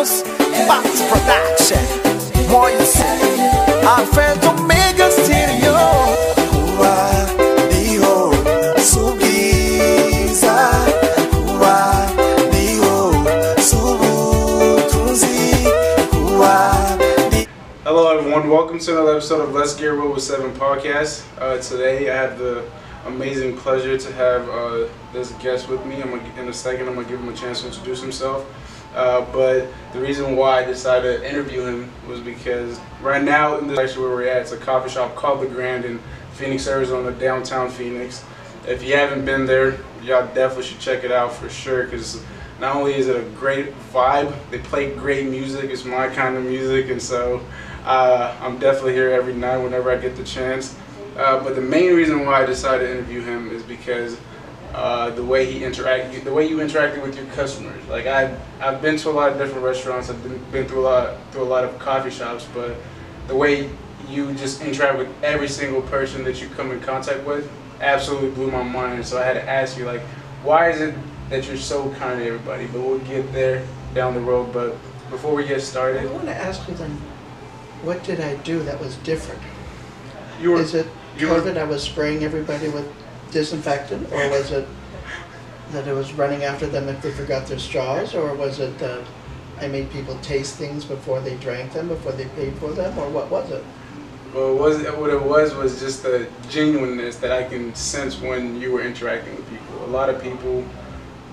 Studios, Box Production, Moise, Alfredo Mega Stereo. Kuwa niho subiza, kuwa niho subutunzi, kuwa ni. Hello everyone, welcome to another episode of Let's Get Real with 7 podcast. Today I have the amazing pleasure to have this guest with me. In a second I'm going to give him a chance to introduce himself. But the reason why I decided to interview him was because right now in the section where we're at, it's a coffee shop called The Grand in Phoenix, Arizona, downtown Phoenix. If you haven't been there, y'all definitely should check it out for sure, because not only is it a great vibe, they play great music, it's my kind of music, and so I'm definitely here every night whenever I get the chance. But the main reason why I decided to interview him is because the way you interacted with your customers. Like I've been to a lot of different restaurants, I've been through a lot of coffee shops, but the way you just interact with every single person that you come in contact with absolutely blew my mind. So I had to ask you, like, why is it that you're so kind to everybody? But we'll get there down the road. But before we get started, I want to ask you then, what did I do that was different? Is it COVID, I was spraying everybody with disinfectant, or was it that I was running after them if they forgot their straws, or was it that I made people taste things before they drank them, before they paid for them, or what was it? Well, what it was just the genuineness that I can sense when you were interacting with people. A lot of people,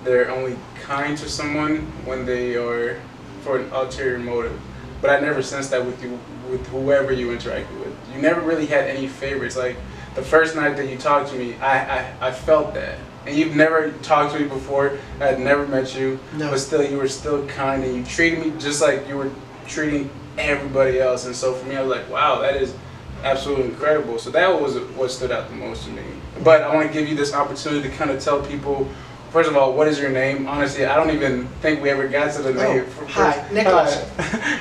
they're only kind to someone when they are for an ulterior motive. But I never sensed that with you, with whoever you interacted with. You never really had any favorites. Like the first night that you talked to me, I felt that. And you've never talked to me before. I had never met you, no. But still, you were still kind, and you treated me just like you were treating everybody else. And so for me, I was like, wow, that is absolutely incredible. So that was what stood out the most to me. But I want to give you this opportunity to kind of tell people, first of all, what is your name? Honestly, I don't even think we ever got to the name. Hi, Nicholas.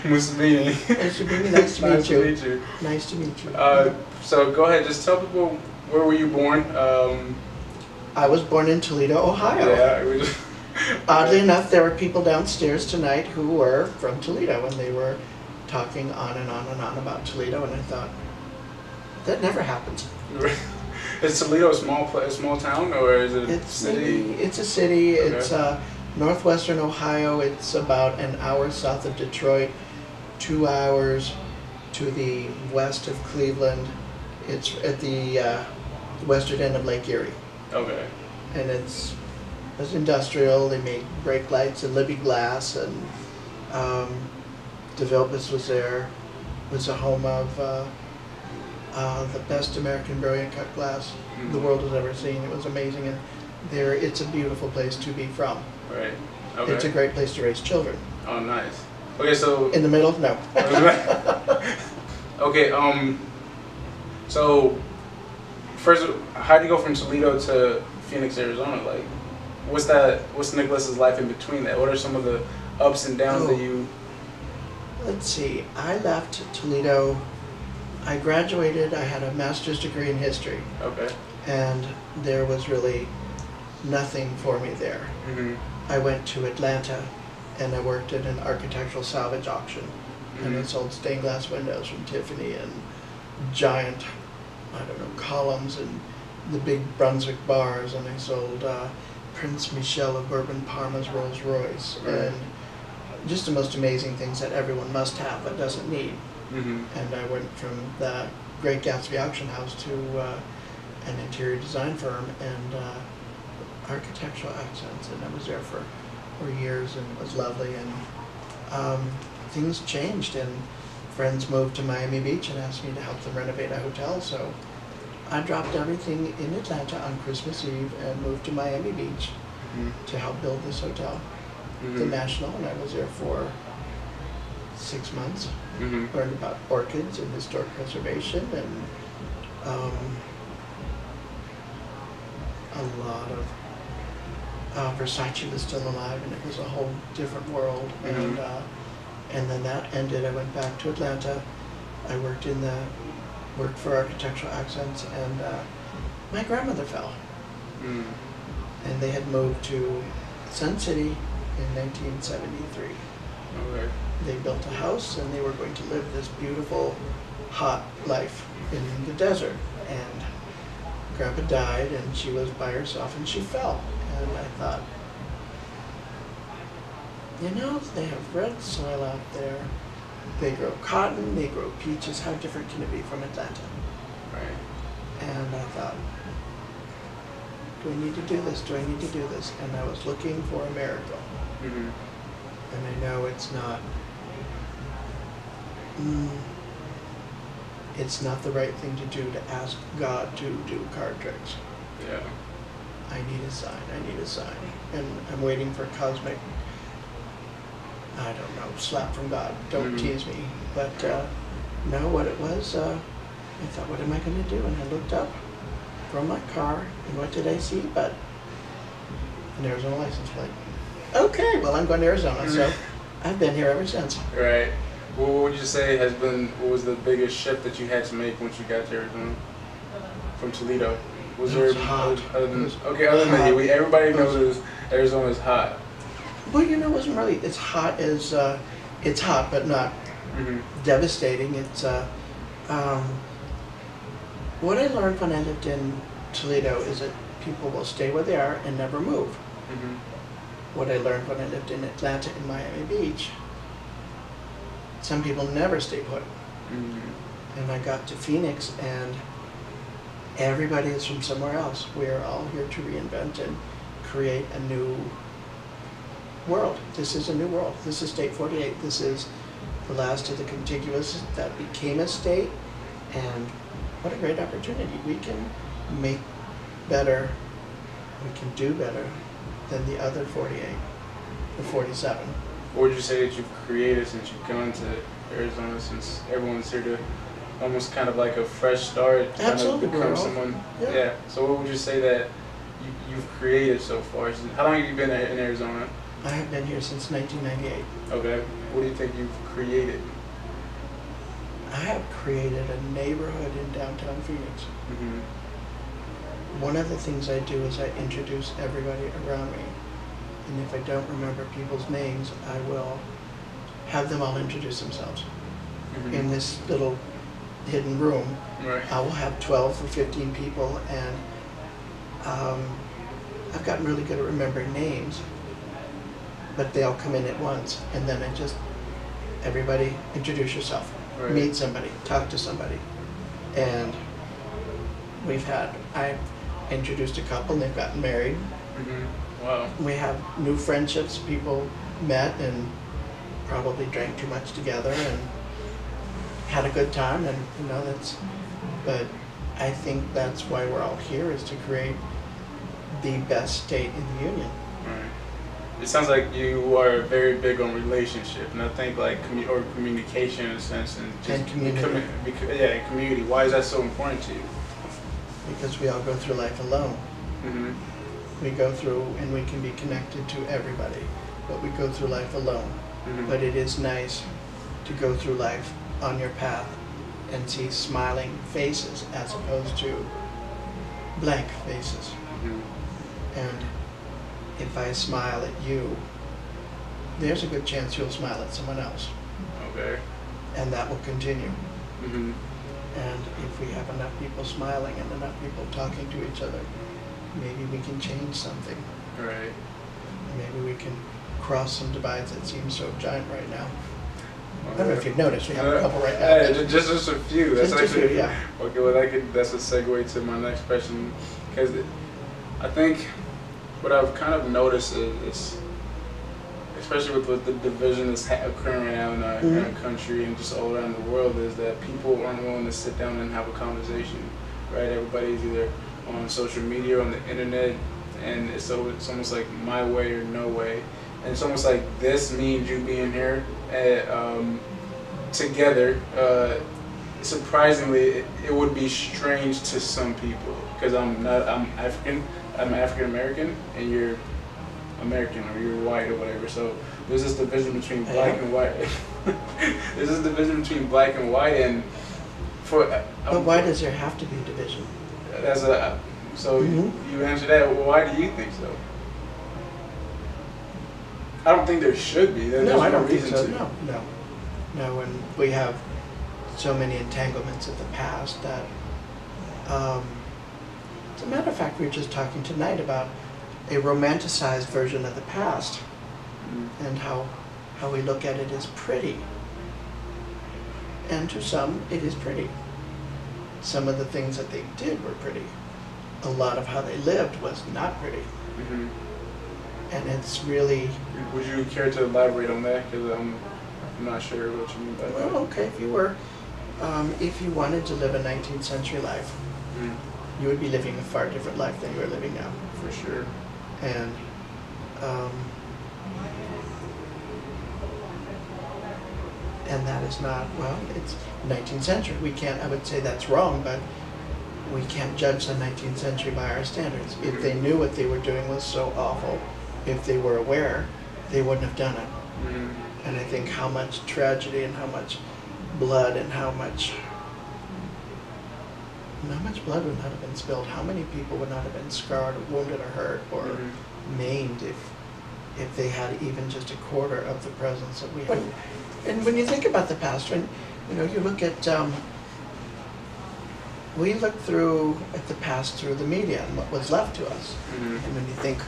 Mussolini. Mussolini, nice to meet you. Nice to meet you. So go ahead, just tell people, where were you born? I was born in Toledo, Ohio. Yeah. Oddly enough, there were people downstairs tonight who were from Toledo, and they were talking on and on and on about Toledo, and I thought, that never happens. Is Toledo a small town, or is it a city? It's a city. Okay. It's northwestern Ohio. It's about an hour south of Detroit, 2 hours to the west of Cleveland. It's at the western end of Lake Erie. Okay. And it's industrial. They made brake lights and Libby glass, and DeVilbiss was there. It was a home of the best American brilliant cut glass the world has ever seen. It was amazing, and it's a beautiful place to be from. Right. Okay. It's a great place to raise children. Oh, nice. Okay, so in the middle, no. Okay. So first, how do you go from Toledo to Phoenix, Arizona? Like, what's Nicholas's life in between that? What are some of the ups and downs that you? Let's see. I left Toledo. I graduated, I had a master's degree in history. Okay. And there was really nothing for me there. Mm-hmm. I went to Atlanta and I worked at an architectural salvage auction. Mm-hmm. And I sold stained glass windows from Tiffany and giant, columns and the big Brunswick bars, and I sold Prince Michel of Bourbon Parma's Rolls Royce. Right. And just the most amazing things that everyone must have but doesn't need. Mm-hmm. And I went from the Great Gatsby auction house to an interior design firm and architectural accents, and I was there for years, and it was lovely. And things changed, and friends moved to Miami Beach and asked me to help them renovate a hotel. So I dropped everything in Atlanta on Christmas Eve and moved to Miami Beach to help build this hotel, the National, and I was there for 6 months. Learned about orchids and historic preservation, and a lot of Versace was still alive, and it was a whole different world. And then that ended. I went back to Atlanta. I worked for Architectural Accents, and my grandmother fell. And they had moved to Sun City in 1973. Okay. They built a house and they were going to live this beautiful, hot life in the desert. And Grandpa died and she was by herself and she fell. And I thought, you know, they have red soil out there. They grow cotton, they grow peaches. How different can it be from Atlanta? Right. And I thought, do I need to do this? Do I need to do this? And I was looking for a miracle. Mm-hmm. And I know it's not the right thing to do to ask God to do card tricks. Yeah. I need a sign, I need a sign. And I'm waiting for cosmic, I don't know, slap from God. Don't tease me. But no, what it was, I thought, what am I going to do? And I looked up from my car, and what did I see? But an Arizona license plate. Okay, well, I'm going to Arizona, so I've been here ever since. Right. What would you say what was the biggest shift that you had to make once you got to Arizona from Toledo? Was It was hot. Other than that, everybody knows Arizona is hot. Well, you know, it wasn't really, it's hot, but not devastating. It's, what I learned when I lived in Toledo is that people will stay where they are and never move. Mm-hmm. What I learned when I lived in Atlanta and Miami Beach, some people never stay put. Mm-hmm. And I got to Phoenix and everybody is from somewhere else. We're all here to reinvent and create a new world. This is a new world. This is State 48. This is the last of the contiguous that became a state, and what a great opportunity. We can make better, we can do better than the other 48, or 47. What would you say that you've created since you've gone to Arizona, since everyone's here to almost kind of like a fresh start, Absolutely, kind of become someone? Yeah. So what would you say that you've created so far? How long have you been in Arizona? I have been here since 1998. Okay. What do you think you've created? I have created a neighborhood in downtown Phoenix. Mm-hmm. One of the things I do is I introduce everybody around me. And if I don't remember people's names, I will have them all introduce themselves. Mm-hmm. In this little hidden room, Right. I will have 12 or 15 people, and I've gotten really good at remembering names, but they all come in at once, and then everybody introduce yourself, Right. meet somebody, talk to somebody. And I introduced a couple and they've gotten married. Mm-hmm. Wow. We have new friendships, people met and probably drank too much together and had a good time, and but I think that's why we're all here, is to create the best state in the union. Right. It sounds like you are very big on relationship, and I think like or communication in a sense, and just And community. Community. Why is that so important to you? Because we all go through life alone. Mm-hmm. We go through and we can be connected to everybody, but we go through life alone. Mm-hmm. But it is nice to go through life on your path and see smiling faces as opposed to blank faces. Mm-hmm. And if I smile at you, there's a good chance you'll smile at someone else, Okay. and that will continue. Mm-hmm. And if we have enough people smiling and enough people talking to each other, maybe we can change something. Right. Maybe we can cross some divides that seem so giant right now. I don't know if you've noticed, we have a couple right now. Yeah, just a few. That's Just a actually few, yeah. Okay. Well, that's a segue to my next question, because I think what I've kind of noticed is especially with the division that's occurring right now in our country and just all around the world, is that people aren't willing to sit down and have a conversation, right? Everybody's either on social media or on the internet, and it's almost like my way or no way. And it's almost like this, me and you being here together, surprisingly, it would be strange to some people, because I'm African American, and you're American, or you're white or whatever. So there's this division between black and white. There's this division between black and white, and But why does there have to be a division? So you answer that. Well, why do you think so? I don't think there should be. There's I no don't think reason so. to. No, and we have so many entanglements of the past that, as a matter of fact, we were just talking tonight about a romanticized version of the past and how we look at it as pretty. And to some, it is pretty. Some of the things that they did were pretty. A lot of how they lived was not pretty. Mm-hmm. And it's really... Would you care to elaborate on that? Because I'm not sure what you mean by that. Well, okay, if you wanted to live a 19th century life, you would be living a far different life than you are living now. For sure. And that is not, well, it's 19th century. We can't, I would say that's wrong, but we can't judge the 19th century by our standards. If they knew what they were doing was so awful, if they were aware, they wouldn't have done it. And I think how much tragedy and how much blood and how much blood would not have been spilled, how many people would not have been scarred or wounded or hurt or maimed if they had even just a quarter of the presence that we have. And when you think about the past, when you look at, we look through at the past through the media and what was left to us. And when you think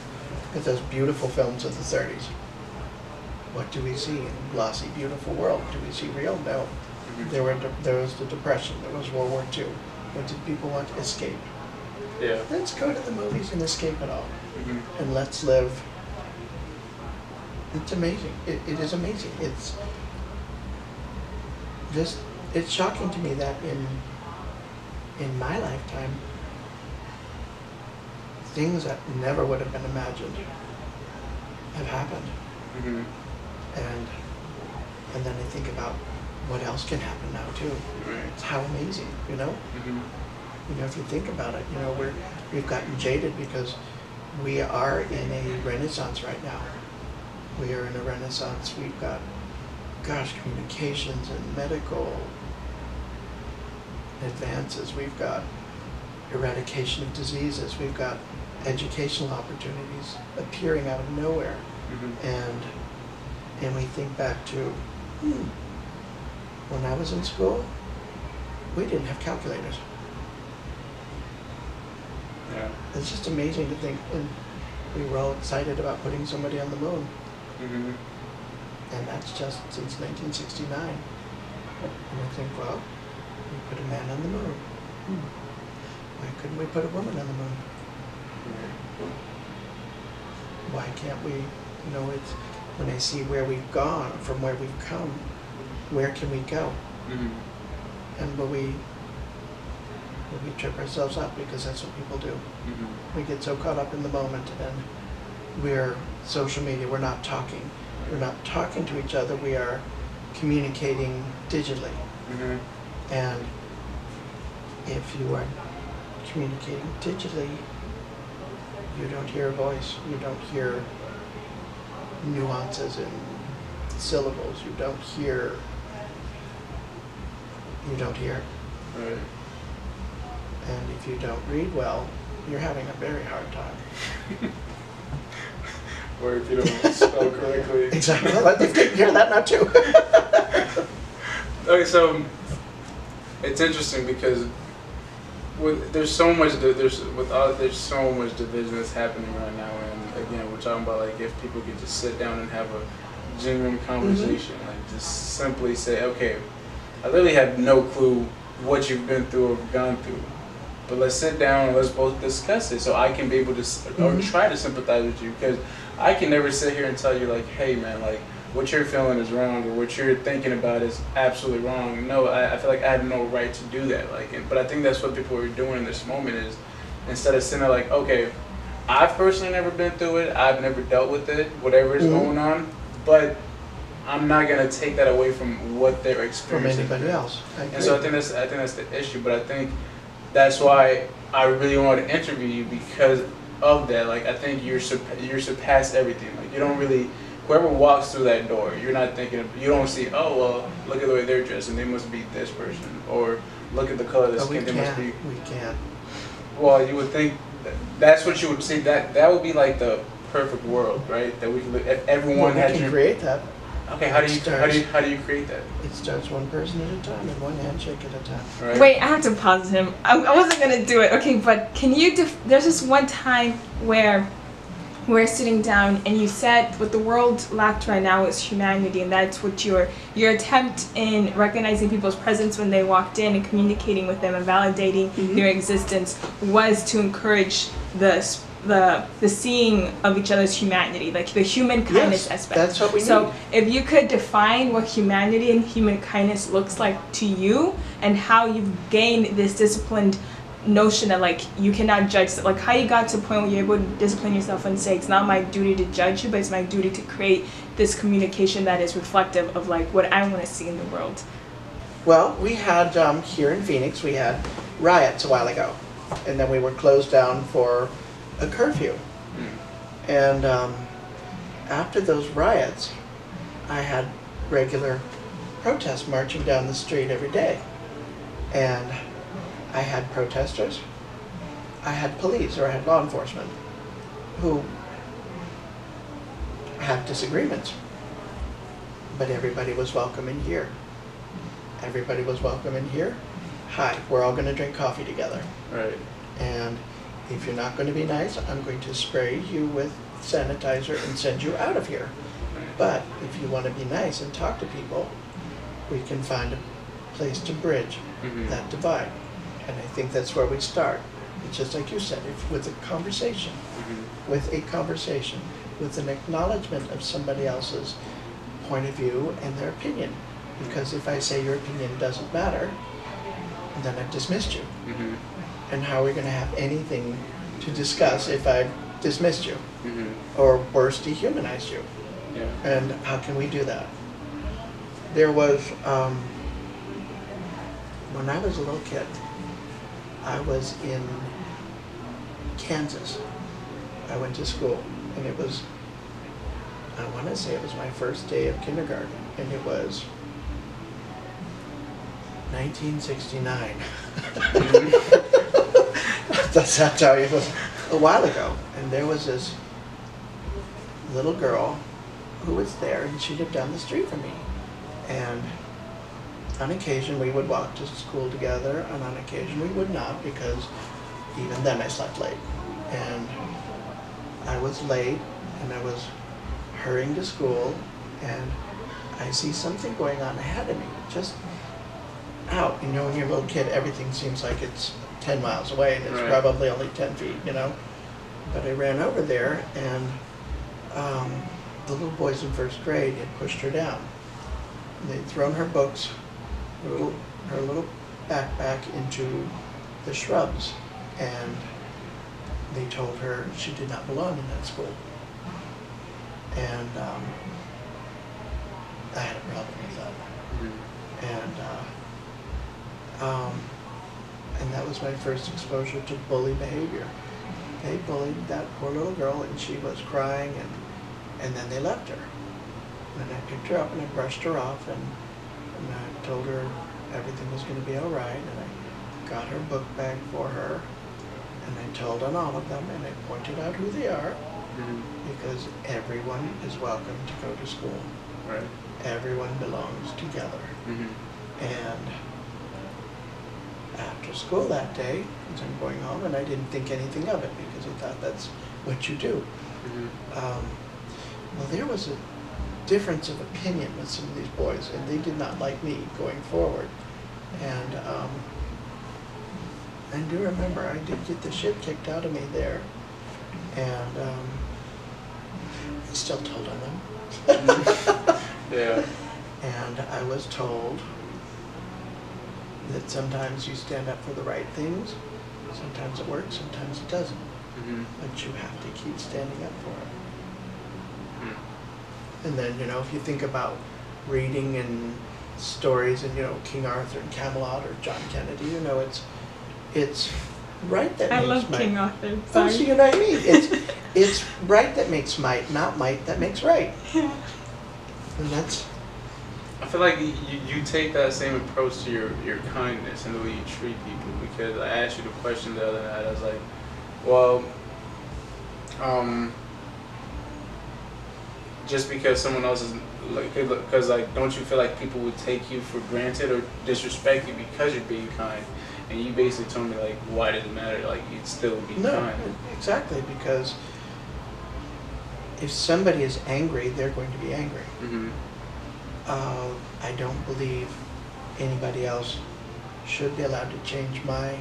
of those beautiful films of the 30s, what do we see in a glossy, beautiful world? Do we see real? No. There was the Depression, there was World War II. What did people want? Escape. Yeah. Let's go to the movies and escape it all. And let's live. It's amazing. It is amazing. It's shocking to me that in my lifetime, things that never would have been imagined have happened. And then I think about what else can happen now too. It's how amazing, you know? If you think about it, we've gotten jaded because we are in a renaissance right now. We are in a renaissance. We've got, communications and medical advances. We've got eradication of diseases. We've got educational opportunities appearing out of nowhere. And we think back to, when I was in school, we didn't have calculators. Yeah. It's just amazing to think when we were all excited about putting somebody on the moon. And that's just since 1969. And I think, well, we put a man on the moon. Why couldn't we put a woman on the moon? Why can't we, it's when I see where we've gone, from where we've come, where can we go? And will we trip ourselves up, because that's what people do. We get so caught up in the moment, and we're social media, we're not talking. We're not talking to each other, we are communicating digitally. And if you are communicating digitally, you don't hear a voice, you don't hear nuances in syllables, you don't hear. Right. And if you don't read well, you're having a very hard time. Or if you don't spell correctly. Exactly. Well, you can hear that now too. Okay, so it's interesting because there's so much division that's happening right now, and again, we're talking about like if people could just sit down and have a genuine conversation, like just simply say, okay, I literally have no clue what you've been through or gone through, but let's sit down and let's both discuss it so I can be able to or try to sympathize with you, because I can never sit here and tell you like, hey man, like what you're feeling is wrong or what you're thinking about is absolutely wrong. No, I feel like I have no right to do that. But I think that's what people are doing in this moment is instead of sitting there like, okay, I've personally never been through it, I've never dealt with it, whatever is going on, but I'm not gonna take that away from what they're experiencing. From anybody else. And so I think that's the issue. But I think that's why I really wanted to interview you, because of that. Like I think you're surpassed everything. Like you don't really, whoever walks through that door, you're not thinking, you don't see, oh well, look at the way they're dressed and they must be this person, or look at the color of the skin, they must be. We can't. Well, you would think that's what you would see. That would be like the perfect world, right? That we can live, if everyone we had can create that. Okay, how do you create that? It starts one person at a time and one handshake at a time. Right. Wait, I have to pause him. I wasn't gonna do it. Okay, but can you? There's this one time where we're sitting down and you said what the world lacked right now is humanity, and that's what your attempt in recognizing people's presence when they walked in and communicating with them and validating their existence was to encourage the seeing of each other's humanity, like the human kindness aspect. That's what we need. So if you could define what humanity and human kindness looks like to you, and how you've gained this disciplined notion that like you cannot judge, like how you got to a point where you're able to discipline yourself and say it's not my duty to judge you, but it's my duty to create this communication that is reflective of like what I want to see in the world. Well, we had here in Phoenix, we had riots a while ago, and then we were closed down for a curfew. And after those riots, I had regular protests marching down the street every day. And I had protesters, I had police, or I had law enforcement who had disagreements. But everybody was welcome in here. Everybody was welcome in here. Hi, we're all going to drink coffee together. Right. And if you're not going to be nice, I'm going to spray you with sanitizer and send you out of here. But if you want to be nice and talk to people, we can find a place to bridge that divide. And I think that's where we start. It's just like you said, with a conversation, with an acknowledgement of somebody else's point of view and their opinion. Because if I say your opinion doesn't matter, then I've dismissed you. And how are we going to have anything to discuss if I've dismissed you? Or worse, dehumanized you? Yeah. And how can we do that? There was, when I was a little kid, I was in Kansas. I went to school, and it was, I want to say it was my first day of kindergarten, and it was 1969. That's how I tell you, it was a while ago. And there was this little girl who was there, and she lived down the street from me. And on occasion we would walk to school together, and on occasion we would not, because even then I slept late. And I was late, and I was hurrying to school, and I see something going on ahead of me, just out. You know, when you're a little kid, everything seems like it's 10 miles away, and it's probably only 10 feet, you know. But I ran over there, and the little boys in first grade had pushed her down. They'd thrown her books, her little backpack into the shrubs, and they told her she did not belong in that school. And I had a problem with that. And that was my first exposure to bully behavior. They bullied that poor little girl, and she was crying, and then they left her. And I picked her up and I brushed her off, and I told her everything was going to be all right, and I got her book bag for her, and I told on all of them, and I pointed out who they are, because everyone is welcome to go to school. Right. Everyone belongs together. And after school that day, as I'm going home, and I didn't think anything of it, because I thought that's what you do. Well, there was a difference of opinion with some of these boys, and they did not like me going forward. And I do remember I did get the shit kicked out of me there, and I still told on them. Yeah. And I was told that sometimes you stand up for the right things, sometimes it works, sometimes it doesn't. But you have to keep standing up for it. And then, you know, if you think about reading and stories and, you know, King Arthur and Camelot or John Kennedy, you know, it's right that I makes love might. King Arthur. Oh, Sorry. so you know what I mean? It's right that makes might, not might that makes right. And that's... I feel like you take that same approach to your kindness and the way you treat people, because I asked you the question the other night. I was like, well, just because someone else is like, because like, don't you feel like people would take you for granted or disrespect you because you're being kind? And you basically told me like, why does it matter? Like, you'd still be kind. Exactly, because if somebody is angry, they're going to be angry. Mm-hmm. I don't believe anybody else should be allowed to change my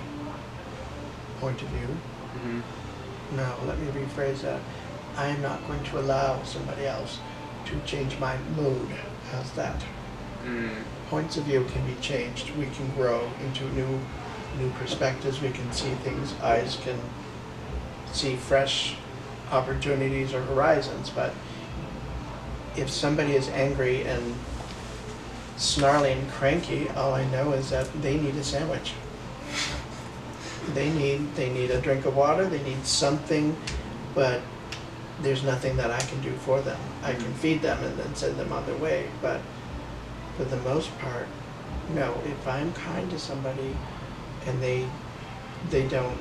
point of view. Mm-hmm. No, let me rephrase that. I am not going to allow somebody else to change my mood. How's that? Points of view can be changed. We can grow into new perspectives. We can see things. Eyes can see fresh opportunities or horizons. But if somebody is angry and snarly and cranky, all I know is that they need a sandwich. They need a drink of water. They need something, but there's nothing that I can do for them. I can feed them and then send them on their way, but for the most part, no. If I'm kind to somebody and they don't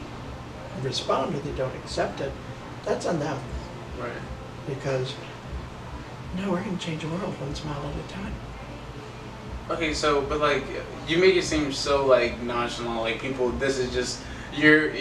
respond or they don't accept it, that's on them. Right. Because no, we're gonna change the world one smile at a time. Okay, so but like you make it seem so like nonchalant, like people. This is just you're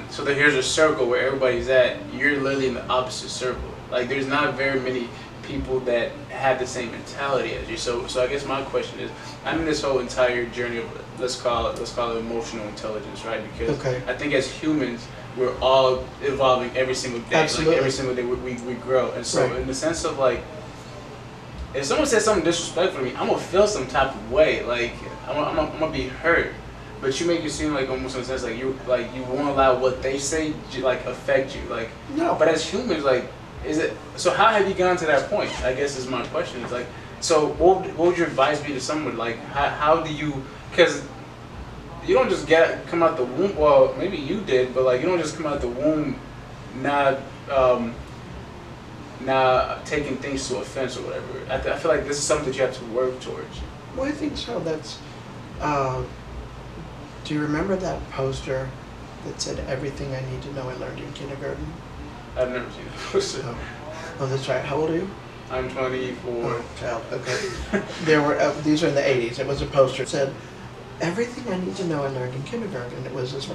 so that here's a circle where everybody's at. You're literally in the opposite circle. Like there's not very many people that have the same mentality as you. So I guess my question is, I'm in this whole entire journey of let's call it emotional intelligence, right? Because I think as humans we're all evolving every single day. Absolutely. Like every single day we grow, and so Right. in the sense of like, if someone says something disrespectful to me, I'm gonna feel some type of way. Like I'm gonna be hurt. But you make it seem like almost in a sense like you won't allow what they say like affect you. Like No. But as humans, like, is it so? How have you gotten to that point? I guess is my question. Is like, so what would your advice be to someone? Like how do you? Because you don't just come out the womb. Well, maybe you did, but like you don't just come out the womb not taking things to offense or whatever. I feel like this is something that you have to work towards. Well, I think so. That's. Do you remember that poster that said "Everything I Need to Know I Learned in Kindergarten"? I've never seen that poster. Oh, that's right. How old are you? I'm 24. Oh, child. Okay. There were these are in the '80s. It was a poster. It said, "Everything I Need to Know I Learned in Kindergarten." It was this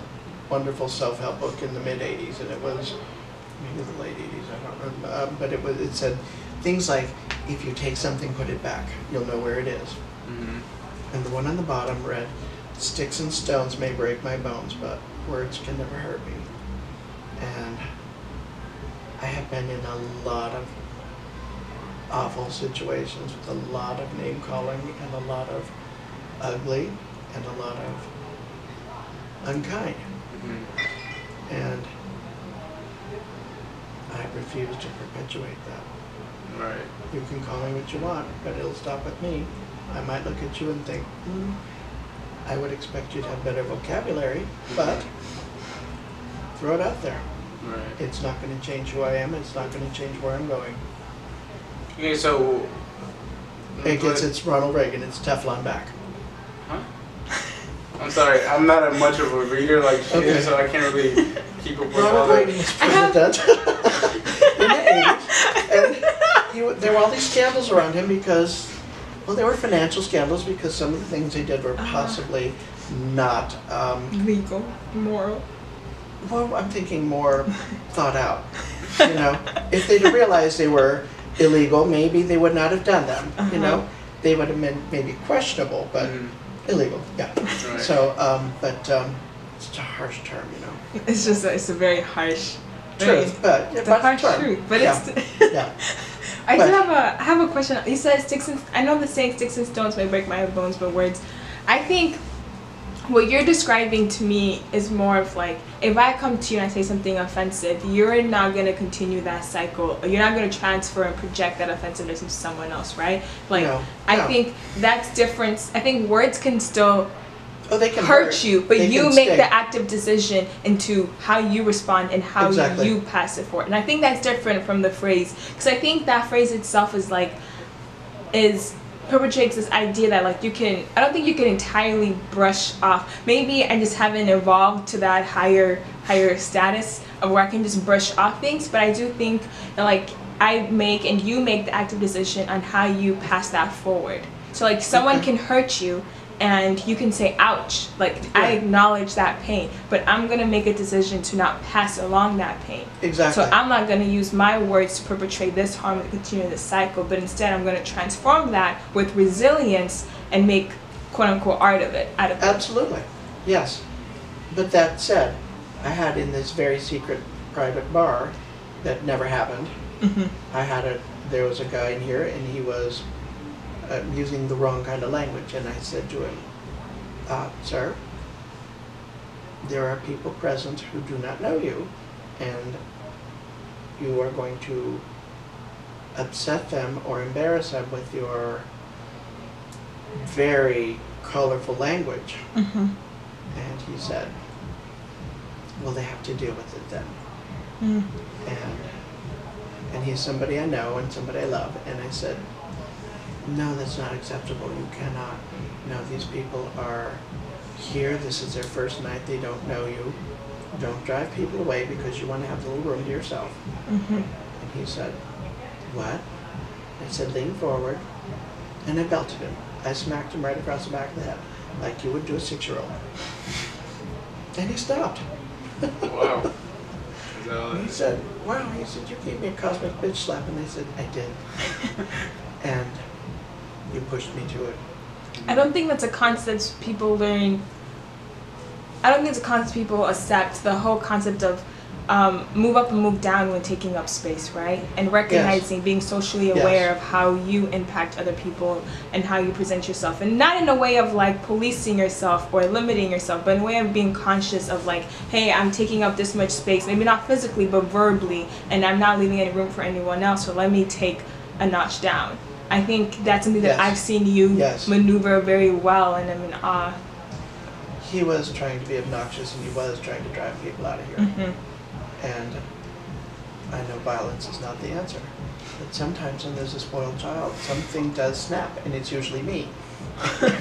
wonderful self-help book in the mid '80s, and it was maybe the late '80s. I don't remember. But it said things like, "If you take something, put it back. You'll know where it is." Mm-hmm. And the one on the bottom read, "Sticks and stones may break my bones, but words can never hurt me." And I have been in a lot of awful situations with a lot of name calling and a lot of ugly and a lot of unkind. Mm-hmm. And I refuse to perpetuate that. Right. You can call me what you want, but it'll stop with me. I might look at you and think, I would expect you to have better vocabulary, but throw it out there. Right. It's not going to change who I am. It's not going to change where I'm going. Okay, so It's Ronald Reagan. It's Teflon back. Huh? I'm sorry, I'm not much of a reader like she is, so I can't really keep up with all Ronald that. Reagan was president in the 80s, and there were all these scandals around him because, well, there were financial scandals because some of the things he did were possibly not legal, moral. Well, I'm thinking more thought out. You know, if they'd have realized they were illegal, maybe they would not have done them. You know, they would have been maybe questionable, but illegal. Yeah. Right. So, it's such a harsh term, you know. It's just it's a very harsh Truth, but it's a harsh term. truth, but Yeah. it's. Yeah. I have a question. You said I know the saying sticks and stones may break my bones, but words. I think what you're describing to me is more of like, if I come to you and I say something offensive, you're not going to continue that cycle. You're not going to transfer and project that offensiveness into someone else, right? Like, No. I think that's different. I think words can still They can hurt you, but They you can make sting. the active decision into how you respond and how Exactly. you pass it forward. And I think that's different from the phrase, because I think that phrase itself perpetrates this idea that like I don't think you can entirely brush off. Maybe I just haven't evolved to that higher status of where I can just brush off things, but I do think that like I make and you make the active decision on how you pass that forward. So like someone can hurt you and you can say ouch, like I acknowledge that pain, but I'm gonna make a decision to not pass along that pain. Exactly. So I'm not gonna use my words to perpetrate this harm and continue this cycle, but instead I'm gonna transform that with resilience and make quote unquote art of it, out of it. Absolutely, yes. But that said, I had in this very secret private bar that never happened. There was a guy in here and he was using the wrong kind of language, and I said to him, sir, there are people present who do not know you, and you are going to upset them or embarrass them with your very colorful language. And he said, well, they have to deal with it then. And he's somebody I know and somebody I love, and I said, no, that's not acceptable. You cannot. No, these people are here. This is their first night. They don't know you. Don't drive people away because you want to have a little room to yourself. And he said, what? I said, lean forward. And I belted him. I smacked him right across the back of the head, like you would do a 6-year-old. And he stopped. Wow. He said, wow, he said, you gave me a cosmic bitch slap. And I said, I did. And you pushed me to it. I don't think that's a concept people learn. I don't think it's a concept people accept, the whole concept of move up and move down when taking up space, right? And recognizing, being socially aware of how you impact other people and how you present yourself. And not in a way of like policing yourself or limiting yourself, but in a way of being conscious of like, hey, I'm taking up this much space, maybe not physically, but verbally, and I'm not leaving any room for anyone else, so let me take a notch down. I think that's something that I've seen you maneuver very well, and I'm in awe. He was trying to be obnoxious, and he was trying to drive people out of here. And I know violence is not the answer. But sometimes when there's a spoiled child, something does snap, and it's usually me. And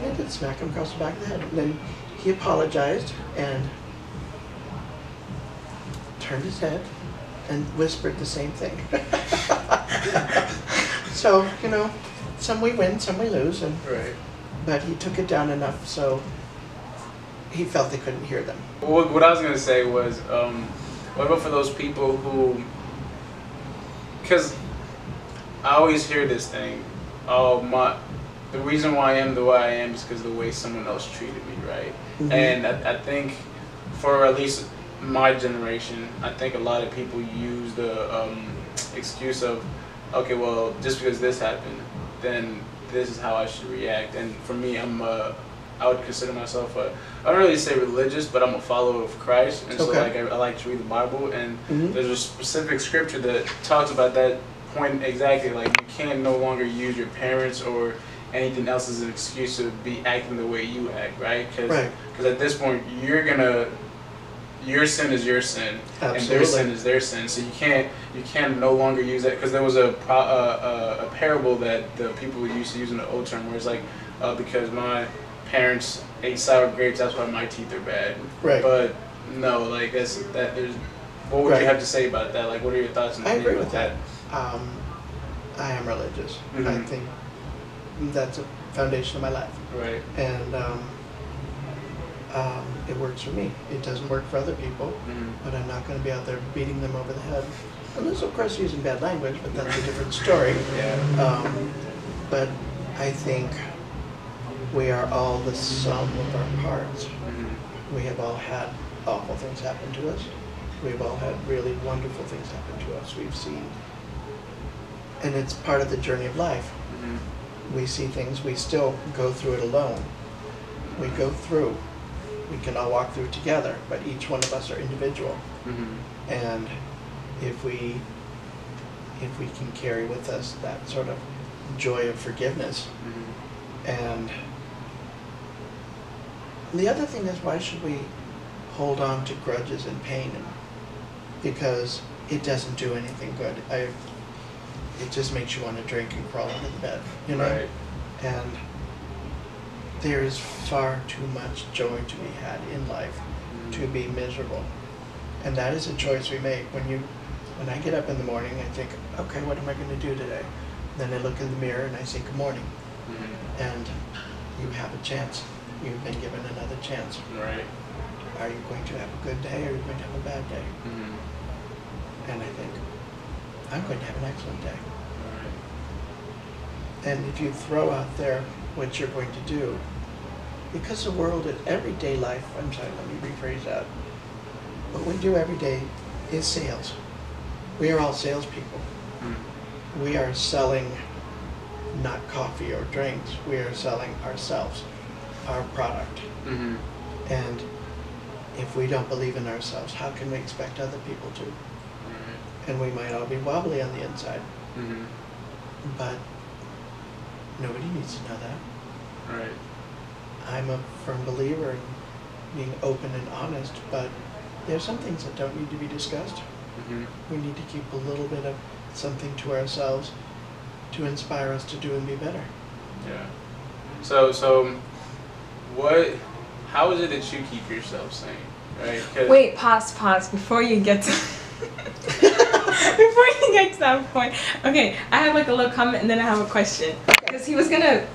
I did smack him across the back of the head. And then he apologized and turned his head and whispered the same thing. So, you know, some we win, some we lose. And but he took it down enough so he felt they couldn't hear them. What I was going to say was, what about for those people who, because I always hear this thing, the reason why I am the way I am is because of the way someone else treated me, right? And I think for at least my generation, I think a lot of people use the excuse of, okay, well, just because this happened, then this is how I should react. And for me, I would consider myself I don't really say religious, but I'm a follower of Christ, and so like I like to read the Bible, and there's a specific scripture that talks about that point exactly. Like you can no longer use your parents or anything else as an excuse to be acting the way you act, right? Because at this point your sin is your sin, and their sin is their sin. So you can't no longer use that, because there was a parable that the people used to use in the old term, where it's like because my parents ate sour grapes, that's why my teeth are bad. But no, like there's what would you have to say about that? Like, what are your thoughts on I agree with that. I am religious. I think that's a foundation of my life. And it works for me. It doesn't work for other people, but I'm not going to be out there beating them over the head. Unless, of course, using bad language, but that's a different story. But I think we are all the sum of our parts. We have all had awful things happen to us. We've all had really wonderful things happen to us. We've seen, and it's part of the journey of life. We see things, we still go through it alone. We go through. We can all walk through it together, but each one of us are individual. And if we can carry with us that sort of joy of forgiveness. And the other thing is, why should we hold on to grudges and pain? Because it doesn't do anything good. It just makes you want to drink and crawl under the bed, you know? And there is far too much joy to be had in life to be miserable. And that is a choice we make. When when I get up in the morning, I think, okay, what am I going to do today? Then I look in the mirror and I say, good morning. And you have a chance. You've been given another chance. Right. Are you going to have a good day or are you going to have a bad day? And I think, I'm going to have an excellent day. And if you throw out there what you're going to do, because the world is everyday life, I'm sorry, let me rephrase that. What we do every day is sales. We are all salespeople. We are selling not coffee or drinks, we are selling ourselves, our product. And if we don't believe in ourselves, how can we expect other people to? And we might all be wobbly on the inside. But nobody needs to know that. Right. I'm a firm believer in being open and honest, but there's some things that don't need to be discussed. We need to keep a little bit of something to ourselves to inspire us to do and be better. Yeah. So what, how is it that you keep yourself sane? Right? 'Cause Wait, pause before you get to before you get to that point. Okay, I have like a little comment and then I have a question. Because he was gonna,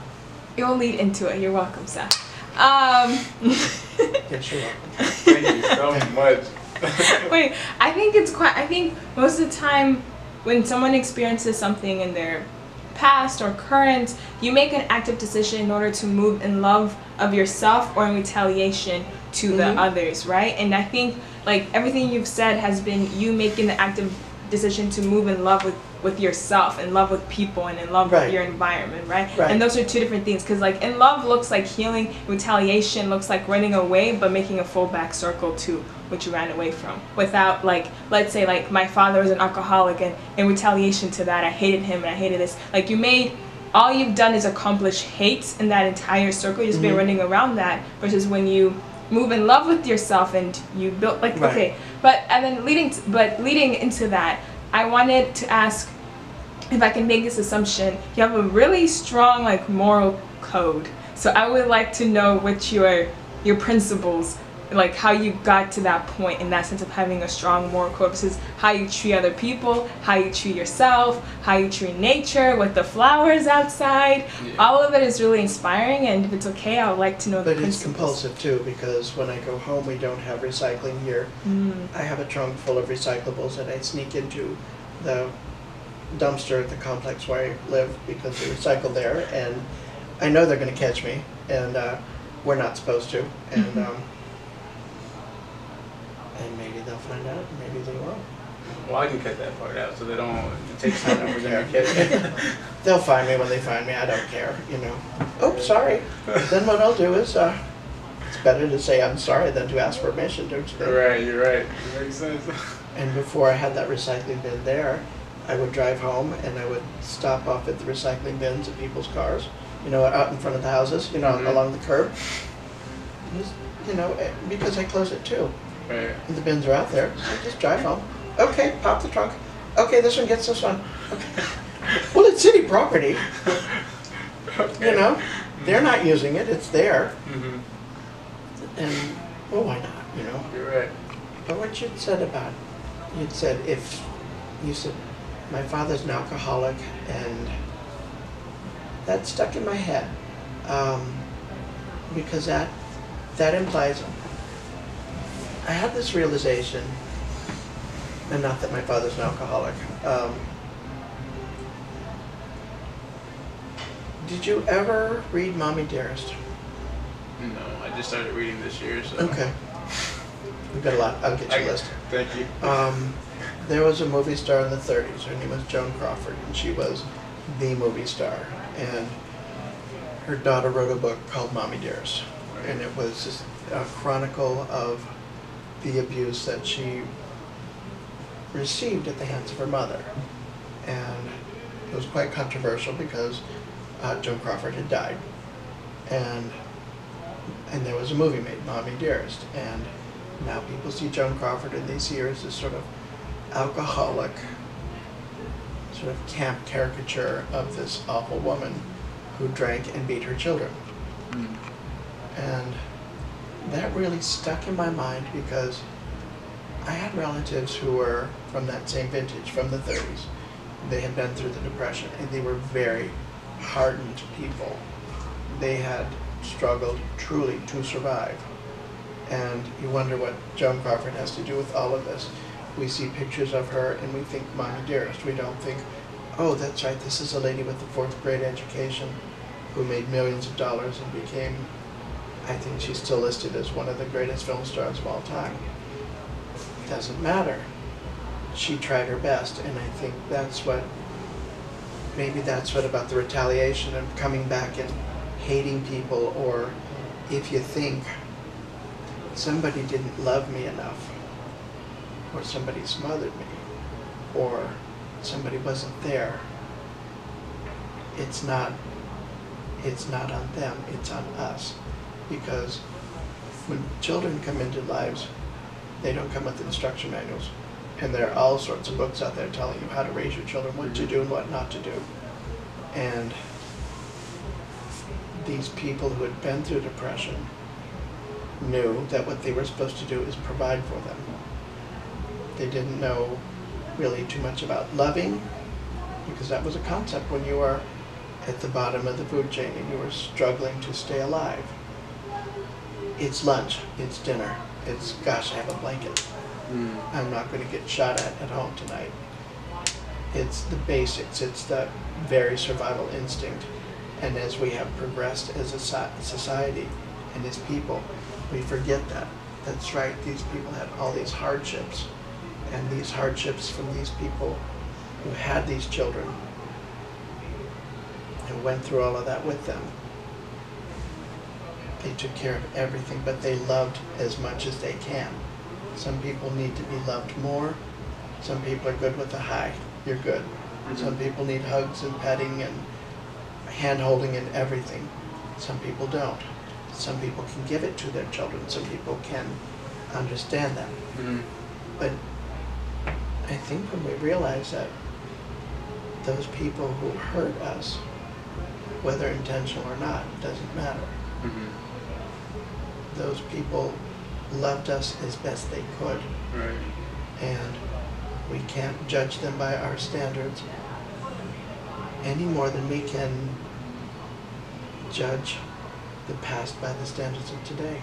you'll lead into it. You're welcome, Seth. Yes, you're welcome. Thank you so much. Wait, I think most of the time when someone experiences something in their past or current, you make an active decision in order to move in love of yourself or in retaliation to the others, right? And I think like everything you've said has been you making the active decision to move in love with yourself, in love with people, and in love with your environment, right? And those are two different things, because like in love looks like healing, retaliation looks like running away but making a full back circle to what you ran away from, without like, let's say like my father was an alcoholic and in retaliation to that I hated him and I hated this, like all you've done is accomplish hate in that entire circle. You've just been running around that, versus when you move in love with yourself and you build like okay, but and then leading into that, I wanted to ask if I can make this assumption. You have a really strong like moral code, so I would like to know what your principles, like how you got to that point in that sense of having a strong moral code, versus how you treat other people, how you treat yourself, how you treat nature with the flowers outside. All of it is really inspiring, and if it's okay, I would like to know the principles. But it's compulsive too, because when I go home we don't have recycling here. I have a trunk full of recyclables that I sneak into the dumpster at the complex where I live because they recycle there, and I know they're going to catch me, and we're not supposed to, and and maybe they'll find out, maybe they won't. Well, I can cut that part out so they don't take time over there. They'll find me when they find me, I don't care, you know. Oh, sorry. Then what I'll do is, it's better to say I'm sorry than to ask permission, don't you think? Right, you're right. It makes sense. And before I had that recycling bin there, I would drive home and I would stop off at the recycling bins of people's cars, you know, out in front of the houses, you know, along the curb. Just, you know, because I close it too. Right. And the bins are out there, so I just drive home. Okay, pop the trunk. Okay, this one gets this one. Okay. Well, it's city property. You know, they're not using it, it's there. And, well, why not, you know? You're right. But what you'd said about, you said my father's an alcoholic, and that stuck in my head. Because that implies, I had this realization, and not that my father's an alcoholic. Did you ever read Mommy Dearest? No, I just started reading this year, so. Okay. We've got a lot. I'll get you a list. Thank you. There was a movie star in the 30s. Her name was Joan Crawford, and she was the movie star. And her daughter wrote a book called Mommy Dearest. And it was just a chronicle of the abuse that she received at the hands of her mother. And it was quite controversial because Joan Crawford had died. And there was a movie made, Mommy Dearest. And now people see Joan Crawford and they see her as this sort of alcoholic, sort of camp caricature of this awful woman who drank and beat her children. And that really stuck in my mind because I had relatives who were from that same vintage, from the 30s. They had been through the Depression, and they were very hardened people. They had struggled truly to survive. And you wonder what Joan Crawford has to do with all of this. We see pictures of her and we think Mommy Dearest. We don't think, oh, that's right, this is a lady with a 4th grade education who made millions of dollars and became, I think she's still listed as one of the greatest film stars of all time. Doesn't matter. She tried her best, and I think that's what, maybe that's what about the retaliation of coming back and hating people, or if you think somebody didn't love me enough, or somebody smothered me, or somebody wasn't there, it's not on them, it's on us. Because when children come into lives, they don't come with instruction manuals. And there are all sorts of books out there telling you how to raise your children, what to do and what not to do. And these people who had been through depression knew that what they were supposed to do is provide for them. They didn't know really too much about loving, because that was a concept when you were at the bottom of the food chain and you were struggling to stay alive. It's lunch, it's dinner, it's gosh, I have a blanket. I'm not going to get shot at home tonight. It's the basics, it's the very survival instinct. And as we have progressed as a society and as people, we forget that. That's right, these people had all these hardships. And these hardships from these people who had these children and went through all of that with them. They took care of everything, but they loved as much as they can. Some people need to be loved more. Some people are good with a hi, you're good. Some people need hugs and petting and hand-holding and everything. Some people don't. Some people can give it to their children. Some people can understand that. But I think when we realize that those people who hurt us, whether intentional or not, doesn't matter. Those people loved us as best they could. Right. And we can't judge them by our standards any more than we can judge the past by the standards of today.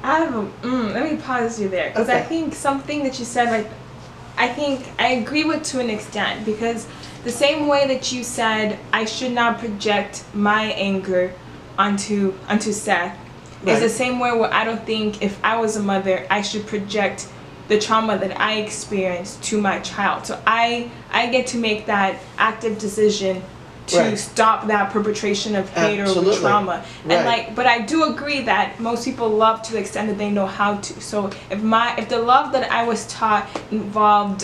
I have a, let me pause you there, because I think something that you said, like, I think I agree with to an extent, because the same way that you said I should not project my anger onto Seth, is the same way where I don't think if I was a mother I should project the trauma that I experienced to my child. So I get to make that active decision to stop that perpetration of hate or trauma. And like, but I do agree that most people love to the extent that they know how to. So if the love that I was taught involved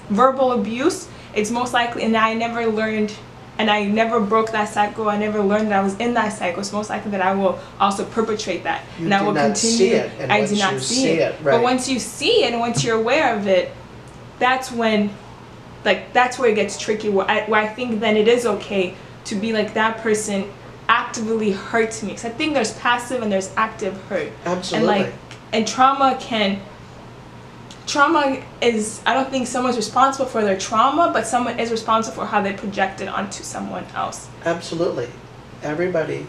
verbal abuse, it's most likely, and I never learned, and I never broke that cycle, I never learned that I was in that cycle, it's most likely that I will also perpetrate that. And I will continue. I did not see it. But once you see it and once you're aware of it, that's when, like, that's where it gets tricky, where I think then it is okay to be like, that person actively hurts me. Because I think there's passive and there's active hurt. Absolutely. And like, and trauma is, I don't think someone's responsible for their trauma, but someone is responsible for how they project it onto someone else. Absolutely. Everybody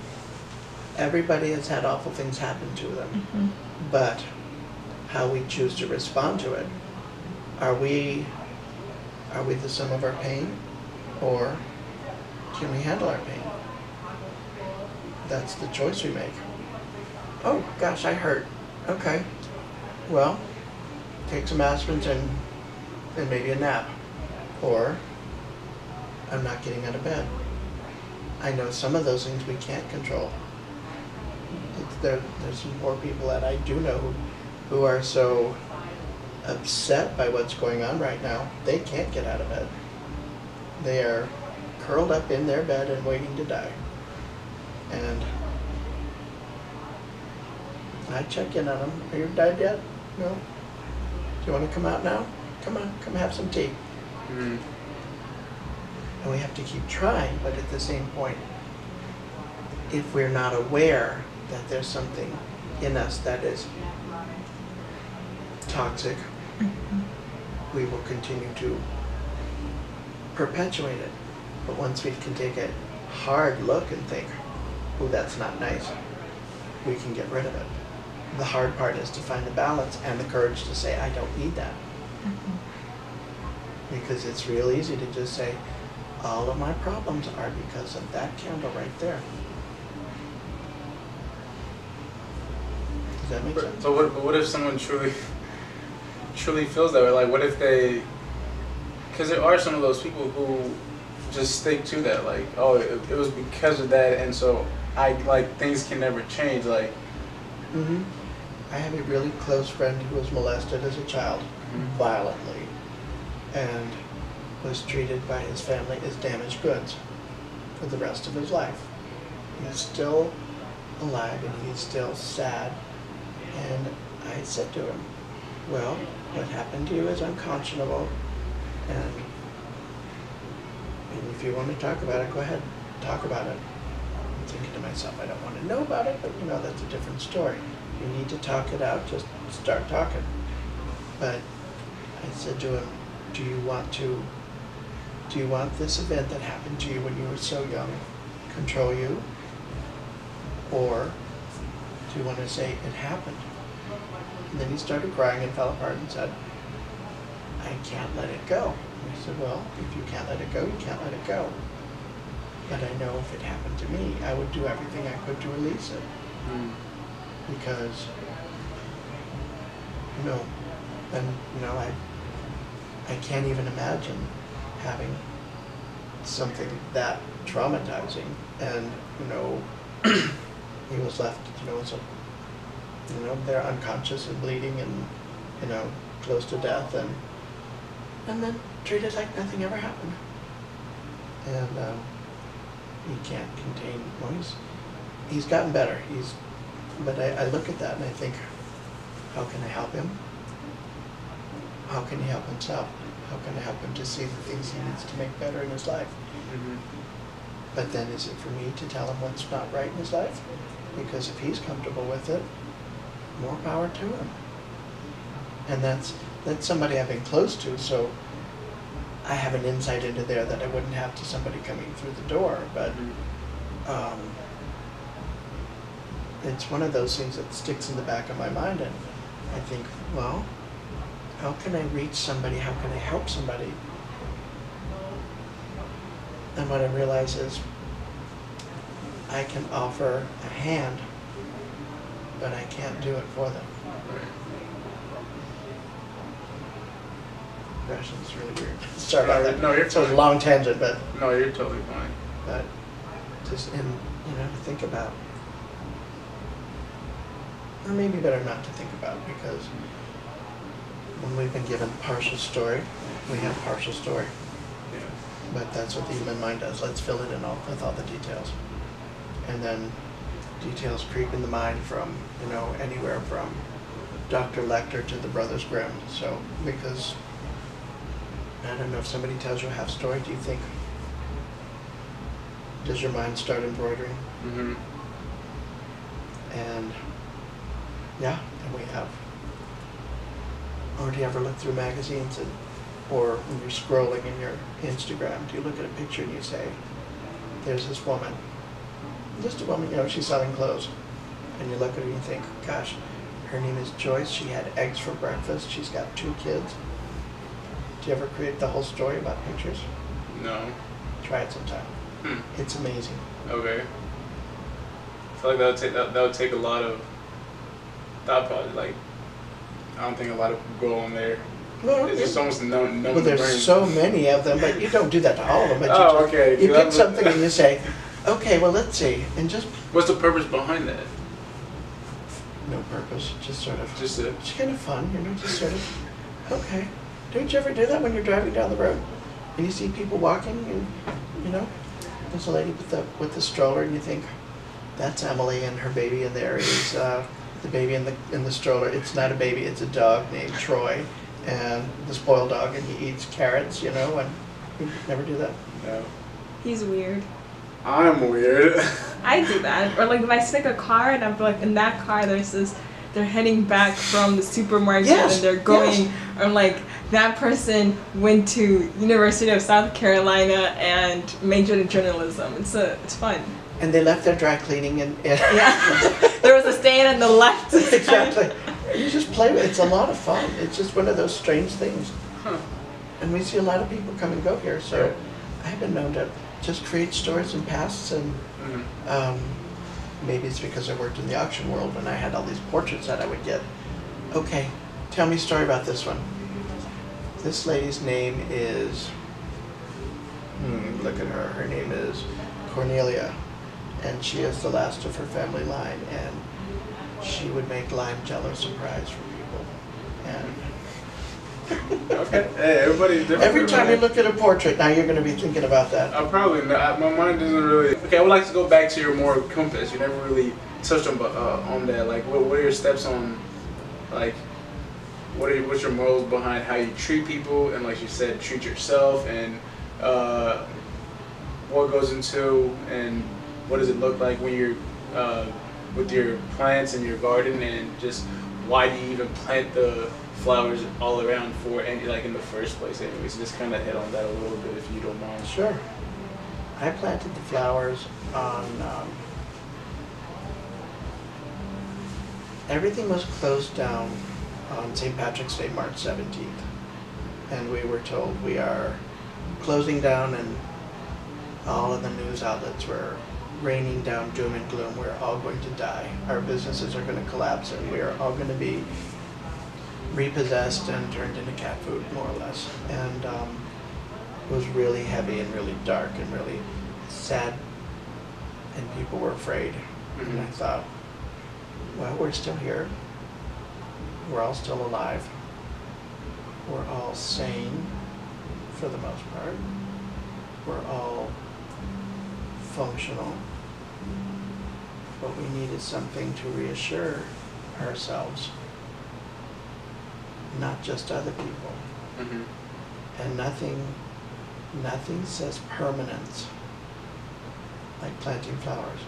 has had awful things happen to them. But how we choose to respond to it, are we the sum of our pain, or can we handle our pain? That's the choice we make. Oh gosh, I hurt. Okay, well, take some aspirins and maybe a nap, or I'm not getting out of bed. I know some of those things we can't control. There's some poor people that I do know who are so upset by what's going on right now, they can't get out of bed. They are curled up in their bed and waiting to die. And I check in on them. Are you died yet? No? Do you want to come out now? Come on, come have some tea. And we have to keep trying, but at the same point, if we're not aware that there's something in us that is toxic, we will continue to perpetuate it. But once we can take a hard look and think, oh, that's not nice, we can get rid of it. The hard part is to find the balance and the courage to say, I don't need that. Because it's real easy to just say, all of my problems are because of that candle right there. Does that make sense? So what if someone truly feels that way? Like, what if they, because there are some of those people who just stick to that, like, oh, it was because of that, and so things can never change, like. I have a really close friend who was molested as a child, violently, and was treated by his family as damaged goods for the rest of his life. He's still alive and he's still sad. And I said to him, well, what happened to you is unconscionable, and if you want to talk about it, go ahead, talk about it. I'm thinking to myself, I don't want to know about it, but that's a different story. You need to talk it out, just start talking. But I said to him, do you want this event that happened to you when you were so young control you? Or do you want to say it happened? And then he started crying and fell apart and said, I can't let it go. And I said, well, if you can't let it go, you can't let it go. But I know if it happened to me, I would do everything I could to release it. Because, I can't even imagine having something that traumatizing, and, he was left, they're unconscious and bleeding and, close to death, and then treated like nothing ever happened. And he can't contain, he's gotten better, but I look at that and I think, how can I help him? How can he help himself? How can I help him to see the things he needs to make better in his life? But then is it for me to tell him what's not right in his life? Because if he's comfortable with it, more power to him. And that's somebody I've been close to, so I have an insight into there that I wouldn't have to somebody coming through the door. But it's one of those things that sticks in the back of my mind, and I think, well, how can I reach somebody? How can I help somebody? And what I realize is I can offer a hand, but I can't do it for them. Gosh, it's really weird. Sorry about that. No, you're so it's a fine. long tangent, but No, you're totally fine. but just to think about, or maybe better not to think about, because when we've been given partial story, we have partial story. Yeah. But that's what the human mind does. Let's fill it in with all the details. And then details creep in the mind from, anywhere from Dr. Lecter to the Brothers Grimm. So, because, I don't know, if somebody tells you a half story, do you think, does your mind start embroidering? And, yeah, and we have. Or do you ever look through magazines or when you're scrolling in your Instagram, do you look at a picture and you say, there's this woman, just a woman, she's selling clothes. And you look at her and you think, gosh, her name is Joyce, she had eggs for breakfast, she's got 2 kids. Do you ever create the whole story about pictures? No. Try it sometime. It's amazing. Okay. I feel like that would take a lot of thought process. Like, I don't think a lot of people go on there. No, It's just almost no. well, there's so many of them, but you don't do that to all of them. But okay. You pick something and you say, okay, well, let's see, and just. What's the purpose behind that? No purpose, just sort of. Just It's kind of fun, just sort of. Okay. Don't you ever do that when you're driving down the road and you see people walking and there's a lady with the stroller and you think, that's Emily and her baby, and there is the baby in the stroller. It's not a baby, it's a dog named Troy, and the spoiled dog, and he eats carrots, and you never do that. No. He's weird. I'm weird. I do that. Or like if I stick a car and I'm like, in that car there's this they're heading back from the supermarket Yes, and they're going, yes. I'm like, that person went to University of South Carolina and majored in journalism. It's fun. And they left their dry cleaning and Yeah. There was a stain on the left. exactly. You just play with it. It's a lot of fun. It's just one of those strange things. Huh. And we see a lot of people come and go here, so Right. I've been known to just create stories and pasts, and maybe it's because I worked in the auction world and I had all these portraits that I would get. Okay, tell me a story about this one. This lady's name is, look at her, her name is Cornelia, and she is the last of her family line, and she would make lime jello surprise for people. And Okay. Hey, everybody's different. every time you look at a portrait, now you're going to be thinking about that. Probably not. My mind doesn't really. Okay, I would like to go back to your moral compass. You never really touched on that. Like, what are your steps on, like, what's your morals behind how you treat people, and like you said, treat yourself, and what goes into, and what does it look like when you're with your plants in your garden, and just why do you even plant the flowers all around for any, like, in the first place anyways? Just kind of hit on that a little bit if you don't mind. Sure. I planted the flowers on, everything was closed down on St. Patrick's Day, March 17th. And we were told we are closing down, and all of the news outlets were raining down doom and gloom. We're all going to die. Our businesses are going to collapse, and we are all going to be repossessed and turned into cat food, more or less. And it was really heavy and really dark and really sad, and people were afraid. And I thought, well, we're still here. We're all still alive. We're all sane, for the most part. We're all functional. But we needed something to reassure ourselves, not just other people. And nothing says permanence like planting flowers.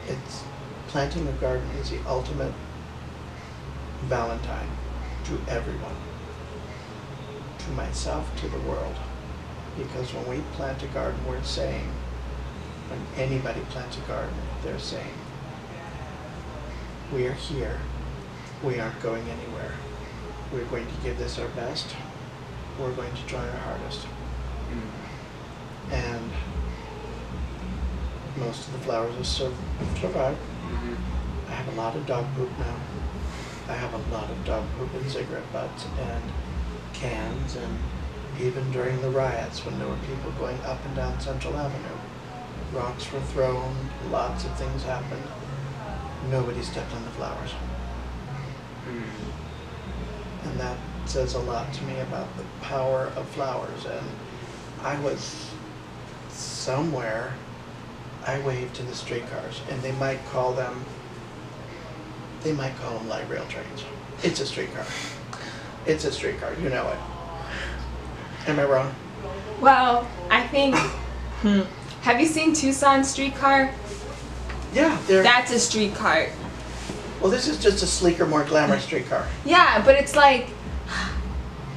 It's planting a garden is the ultimate Valentine to everyone, to myself, to the world. Because when we plant a garden, we're saying, when anybody plants a garden, they're saying, we are here, we aren't going anywhere. We're going to give this our best, we're going to try our hardest. And most of the flowers have survived. I have a lot of dog poop now. I have a lot of dog poop and cigarette butts and cans, and even during the riots when there were people going up and down Central Avenue, rocks were thrown, lots of things happened. Nobody stepped on the flowers. And that says a lot to me about the power of flowers. And I was somewhere, I waved to the streetcars, and they might call them light rail trains. It's a streetcar. It's a streetcar, you know it. Am I wrong? Well, I think, have you seen Tucson streetcar? Yeah, they're... That's a streetcar. Well, this is just a sleeker, more glamorous streetcar. Yeah, but it's like,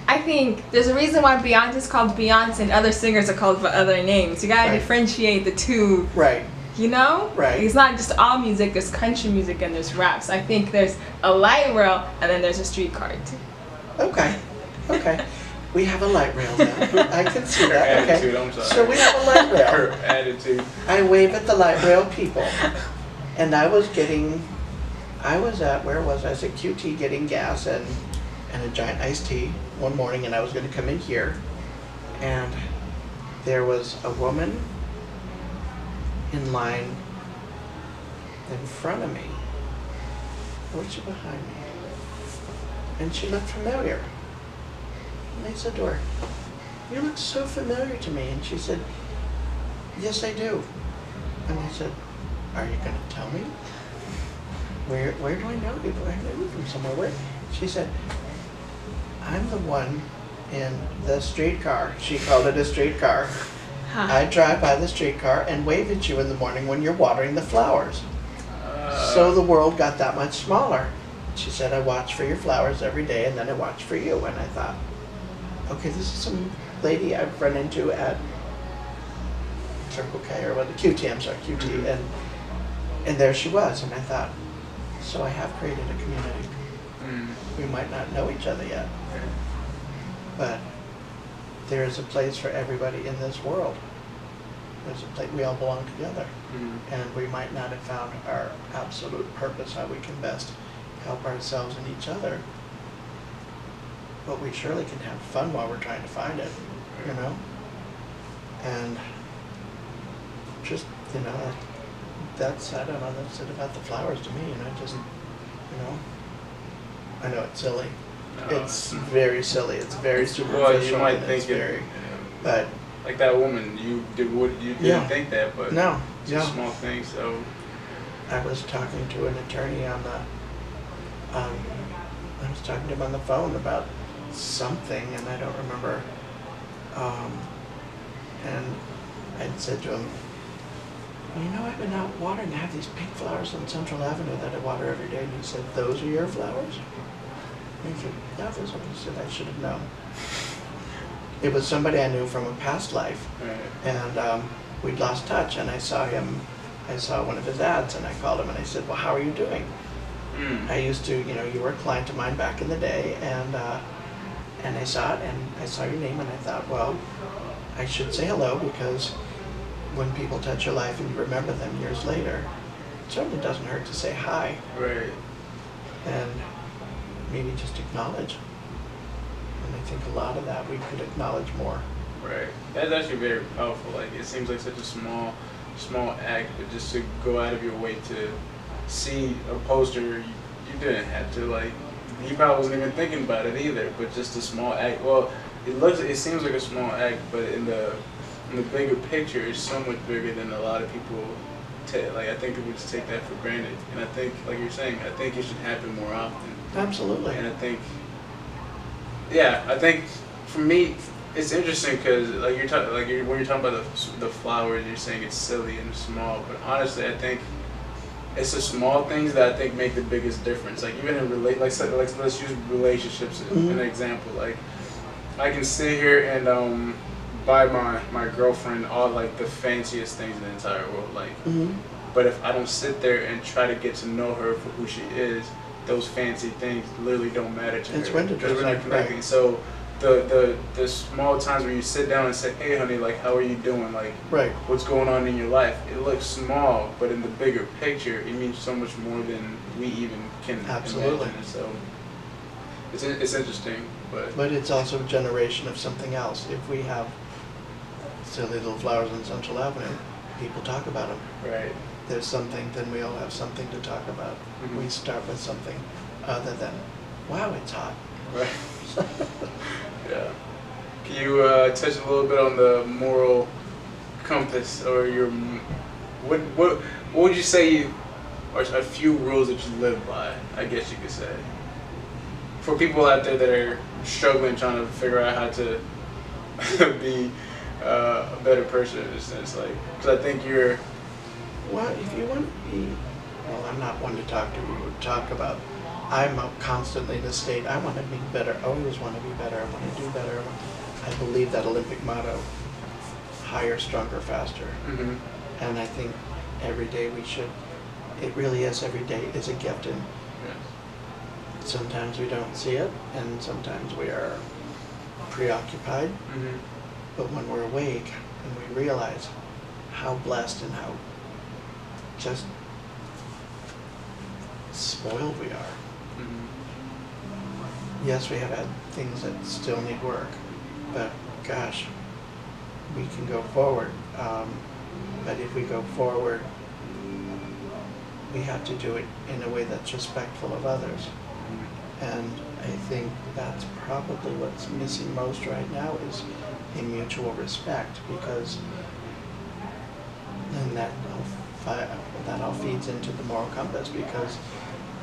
I think there's a reason why Beyonce's called Beyonce and other singers are called by other names. You gotta differentiate the two. Right. You know? Right. It's not just all music, there's country music and there's raps. I think there's a light rail and then there's a streetcar too. Okay. Okay. We have a light rail now. I can see that. Okay. Attitude, I'm sorry. So we have a light rail. Her attitude. I wave at the light rail people. And I was at, where was I? I was at QT getting gas and a giant iced tea one morning, and I was going to come in here, and there was a woman in line in front of me. Or was she behind me? And she looked familiar. And I said to her, "You look so familiar to me." And she said, "Yes, I do." And I said, "Are you going to tell me? Where do I know you? I know you from somewhere." Where? She said, "I'm the one in the streetcar." She called it a streetcar. I drive by the streetcar and wave at you in the morning when you're watering the flowers. So the world got that much smaller. She said, I watch for your flowers every day, and then I watch for you. And I thought, okay, this is some lady I've run into at Circle K, or what, the QT, I'm sorry, QT, Mhm. and there she was, and I thought, so I have created a community. Mm. We might not know each other yet, but there is a place for everybody in this world. There's a place, we all belong together, Mm. and we might not have found our absolute purpose, how we can best help ourselves and each other, but we surely can have fun while we're trying to find it, you know? And just, you know, that's, I don't know, that's it about the flowers to me, you know, just, you know, I know it's silly. No, It's very silly, it's very superficial. Well, you might and think it's it, very, but, like that woman, you didn't Yeah. think that, but no, it's a yeah. small thing, so. I was talking to an attorney on the, I was talking to him on the phone about something, and I don't remember. And I said to him, you know, I've been out watering, I have these pink flowers on Central Avenue that I water every day. And he said, those are your flowers? And he said, yeah, those are. He said, I should have known. It was somebody I knew from a past life. Right. And we'd lost touch, and I saw one of his ads, and I called him and I said, well, how are you doing? Mm. I used to, you know, you were a client of mine back in the day, and I saw it, and I saw your name, and I thought, well, I should say hello, because when people touch your life and you remember them years later, it certainly doesn't hurt to say hi, Right. and maybe just acknowledge. And I think a lot of that we could acknowledge more. Right. That's actually very powerful. Like, it seems like such a small act, but just to go out of your way to see a poster, you didn't have to, like, he probably wasn't even thinking about it either, but just a small act. Well, it seems like a small act, but in the bigger picture, it's so much bigger than a lot of people take. Like, I think people just take that for granted. And I think, like you're saying, I think it should happen more often. Absolutely. And I think, yeah, I think for me, it's interesting because like when you're talking about the flowers, you're saying it's silly and small, but honestly, I think it's the small things that I think make the biggest difference. Like even in let's use relationships as an example. Like I can sit here and buy my girlfriend all like the fanciest things in the entire world, like. But if I don't sit there and try to get to know her for who she is, those fancy things literally don't matter to her. It's winter Because we're not dress, connecting. right. So the small times where you sit down and say, hey honey, like how are you doing? Like Right. what's going on in your life? It looks small, but in the bigger picture, it means so much more than we even can Absolutely. imagine. So it's interesting, but But it's also a generation of something else. If we have silly little flowers on Central Avenue, people talk about them. right. There's something, then we all have something to talk about. Mhm. We start with something other than, wow, it's hot. Right. Yeah. Can you touch a little bit on the moral compass, or what would you say are a few rules that you live by? I guess you could say for people out there that are struggling, trying to figure out how to be a better person in a sense, like because I think you're. Well, if you want to be, well, I'm not one to talk about. I'm constantly in a state, I want to be better, I always want to be better, I want to do better. I believe that Olympic motto, higher, stronger, faster. Mm-hmm. And I think every day we should, it really is, every day is a gift, and sometimes we don't see it, and sometimes we are preoccupied, Mm-hmm. but when we're awake and we realize how blessed and how just spoiled we are. Mm-hmm. Yes, we have had things that still need work, but gosh, we can go forward. But if we go forward, we have to do it in a way that's respectful of others. And I think that's probably what's missing most right now is a mutual respect, because then that all feeds into the moral compass, because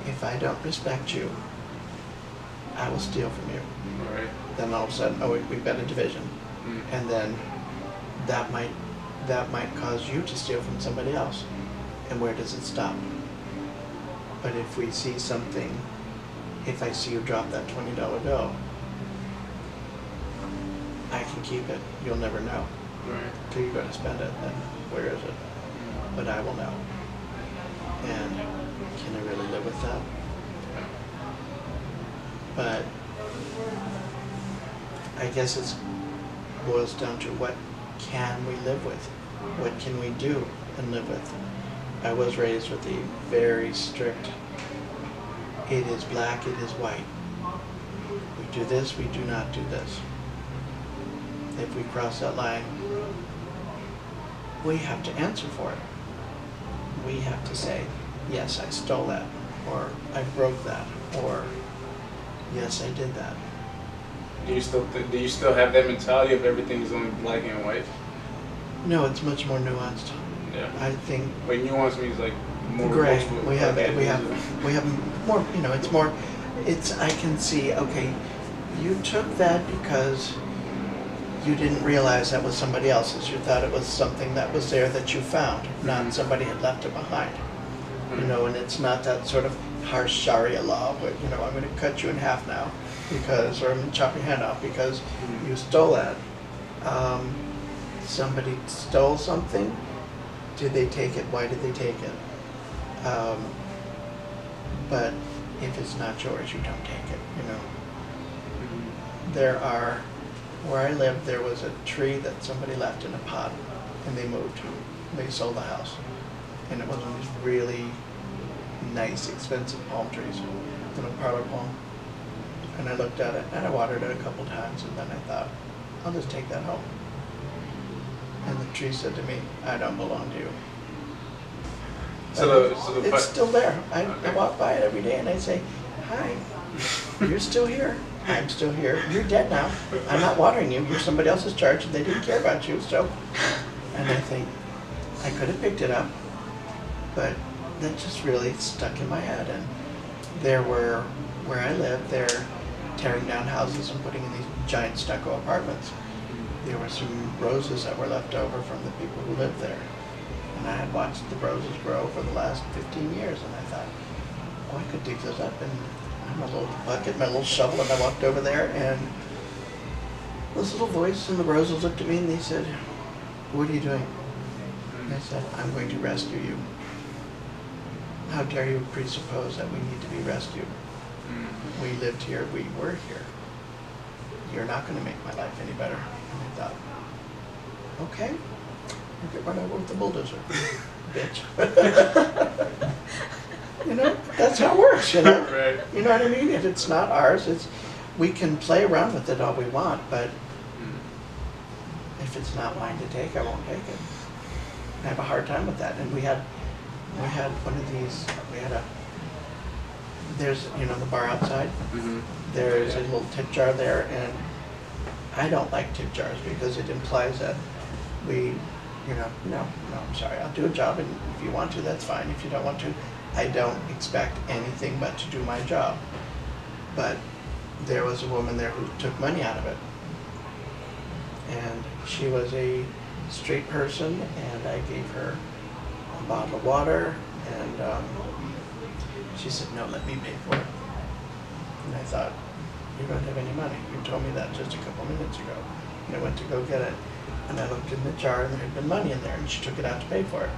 if I don't respect you, I will steal from you. Right. Then all of a sudden, oh, we've got a division. Mm. And then that might cause you to steal from somebody else. And where does it stop? But if we see something, if I see you drop that $20 bill, I can keep it. You'll never know. Right. Till you go to spend it, then where is it? But I will know. And can I really live with that? But I guess it boils down to what can we live with? What can we do and live with? I was raised with a very strict, it is black, it is white. We do this, we do not do this. If we cross that line, we have to answer for it. We have to say, yes, I stole that, or I broke that, or yes, I did that. Do you still have that mentality of everything is only black and white? No, it's much more nuanced. Yeah. I think Wait, nuance means like more gray. multiple- We have okay. more. You know, it's more. It's I can see. Okay, you took that because you didn't realize that was somebody else's. You thought it was something that was there that you found, not somebody had left it behind. You know, and it's not that sort of harsh Sharia law, but you know, I'm going to cut you in half now because, or I'm going to chop your hand off because you stole that. Somebody stole something. Did they take it? Why did they take it? But if it's not yours, you don't take it. You know, there are. Where I lived, there was a tree that somebody left in a pot, and they moved. They sold the house, and it was one of these really nice, expensive palm trees, and a parlor palm. And I looked at it, and I watered it a couple times, and then I thought, I'll just take that home. And the tree said to me, I don't belong to you. It's still there. I walk by it every day, and I say, hi, you're still here. I'm still here. You're dead now. I'm not watering you. You're somebody else's charge, and they didn't care about you. So, and I think I could have picked it up, but that just really stuck in my head. And there were, where I live, they're tearing down houses and putting in these giant stucco apartments. There were some roses that were left over from the people who lived there, and I had watched the roses grow for the last 15 years, and I thought, oh, I could dig those up and my little bucket, my little shovel, and I walked over there, and this little voice in the roses looked at me and they said, what are you doing? And I said, I'm going to rescue you. How dare you presuppose that we need to be rescued? We lived here, we were here. You're not going to make my life any better. And I thought, okay, you get run over with the bulldozer, bitch. You know, that's how it works, you know? Right. You know what I mean? If it's not ours, we can play around with it all we want, but if it's not mine to take, I won't take it. I have a hard time with that. And we had one of these, there's, you know, the bar outside. There's a little tip jar there, and I don't like tip jars because it implies that we, you know, no, I'm sorry, I'll do a job, and if you want to, that's fine. If you don't want to, I don't expect anything but to do my job. But there was a woman there who took money out of it. And she was a straight person, and I gave her a bottle of water, and she said, no, let me pay for it. And I thought, you don't have any money. You told me that just a couple minutes ago. And I went to go get it, and I looked in the jar, and there had been money in there, and she took it out to pay for it.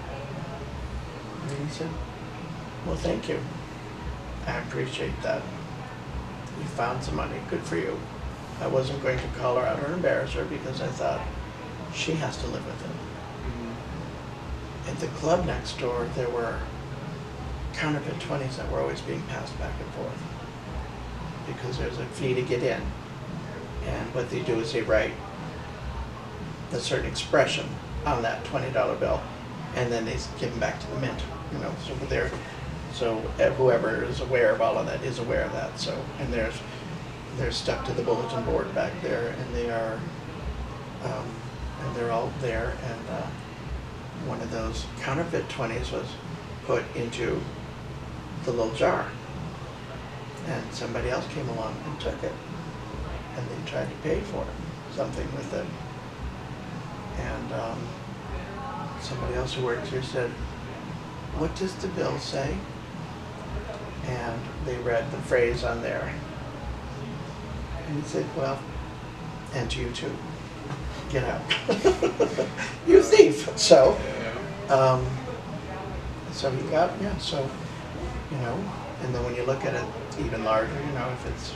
And he said, well, thank you. I appreciate that. You found some money. Good for you. I wasn't going to call her out or embarrass her because I thought she has to live with it. At the club next door, there were counterfeit 20s that were always being passed back and forth because there's a fee to get in. And what they do is they write a certain expression on that $20 bill, and then they give them back to the mint. You know, so whoever is aware of all of that is aware of that. So, and they're stuck to the bulletin board back there, and they are, and they're all there. And one of those counterfeit 20s was put into the little jar, and somebody else came along and took it, and they tried to pay for it, something with it. And somebody else who works here said, what does the bill say? and they read the phrase on there. And he said, well, and you too. Get out. You thief. So, so he got, so, and then when you look at it even larger, if it's,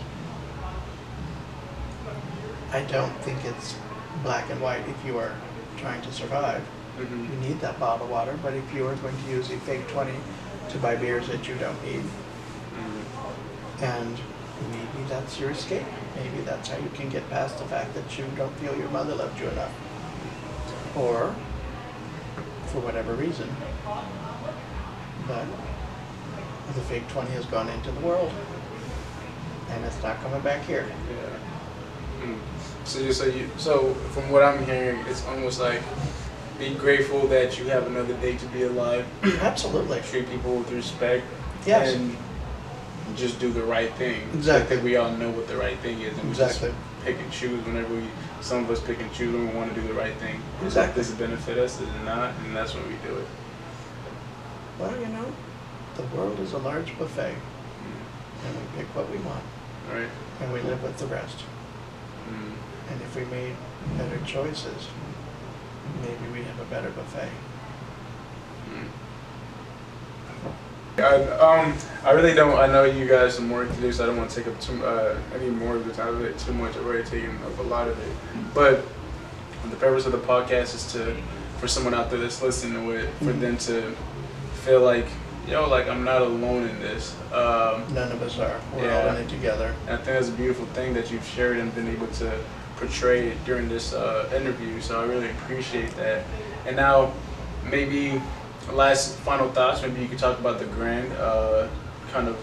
I don't think it's black and white if you are trying to survive. Mm-hmm. You need that bottled water, but if you are going to use a fake 20 to buy beers that you don't need, and maybe that's your escape. Maybe that's how you can get past the fact that you don't feel your mother loved you enough. Or, for whatever reason. But the fake 20 has gone into the world, and it's not coming back here. Yeah. So from what I'm hearing, it's almost like be grateful that you have another day to be alive. Absolutely. Treat people with respect. Yes. And just do the right thing. Exactly. I think we all know what the right thing is, and Exactly. we just pick and choose whenever some of us pick and choose when we want to do the right thing. Exactly. Does it benefit us? Does it not? And that's when we do it. Well, the world is a large buffet, and we pick what we want, Right. and we live with the rest. And if we made better choices, maybe we'd have a better buffet. I really don't. I know you guys some work to do, so I don't want to take up any more of the time of it too much. I've already taken up a lot of it. But the purpose of the podcast is for someone out there that's listening to it, for them to feel like, like I'm not alone in this. None of us are. We're all in it together. And I think that's a beautiful thing that you've shared and been able to portray it during this interview. So I really appreciate that. And now, maybe last final thoughts. Maybe you could talk about the Grand, kind of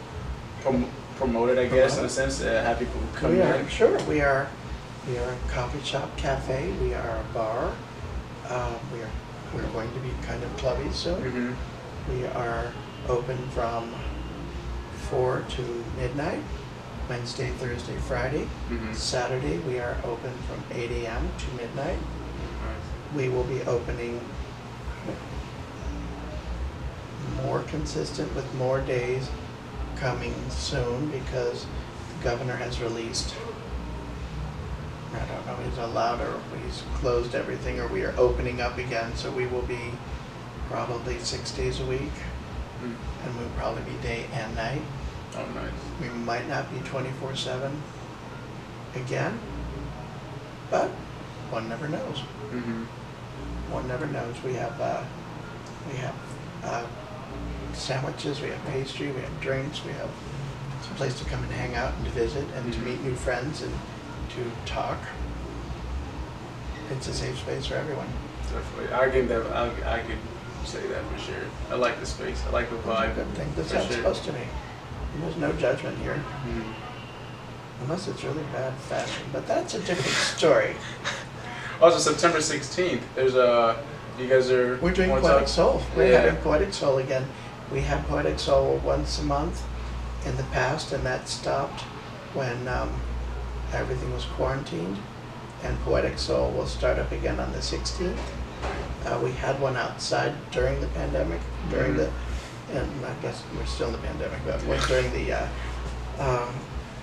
promote it, I guess, in a sense, have people come in. Sure, we are a coffee shop, cafe. We are a bar. We're going to be kind of clubby soon. Mm-hmm. We are open from 4 to midnight, Wednesday, Thursday, Friday. Mm-hmm. Saturday we are open from 8 a.m. to midnight. We will be opening more consistent with more days coming soon because the governor has released, I don't know, he's allowed or he's closed everything, or we are opening up again, so we will be probably 6 days a week, and we'll probably be day and night. Oh, nice. We might not be 24/7 again, but one never knows. Mm-hmm. One never knows. We have sandwiches, we have pastry, we have drinks, we have some place to come and hang out and to visit and to meet new friends and to talk. It's a safe space for everyone. Definitely. I could say that for sure. I like the space. I like the vibe. It's a good thing. That's for how it's sure. supposed to be. And there's no judgment here, Mm-hmm. unless it's really bad fashion. But that's a different story. Also, September 16th, there's you guys are... We're doing wanna Poetic talk? Soul. We're Yeah. having Poetic Soul again. We had Poetic Soul once a month in the past, and that stopped when everything was quarantined. And Poetic Soul will start up again on the 16th. We had one outside during the pandemic, and I guess we're still in the pandemic, but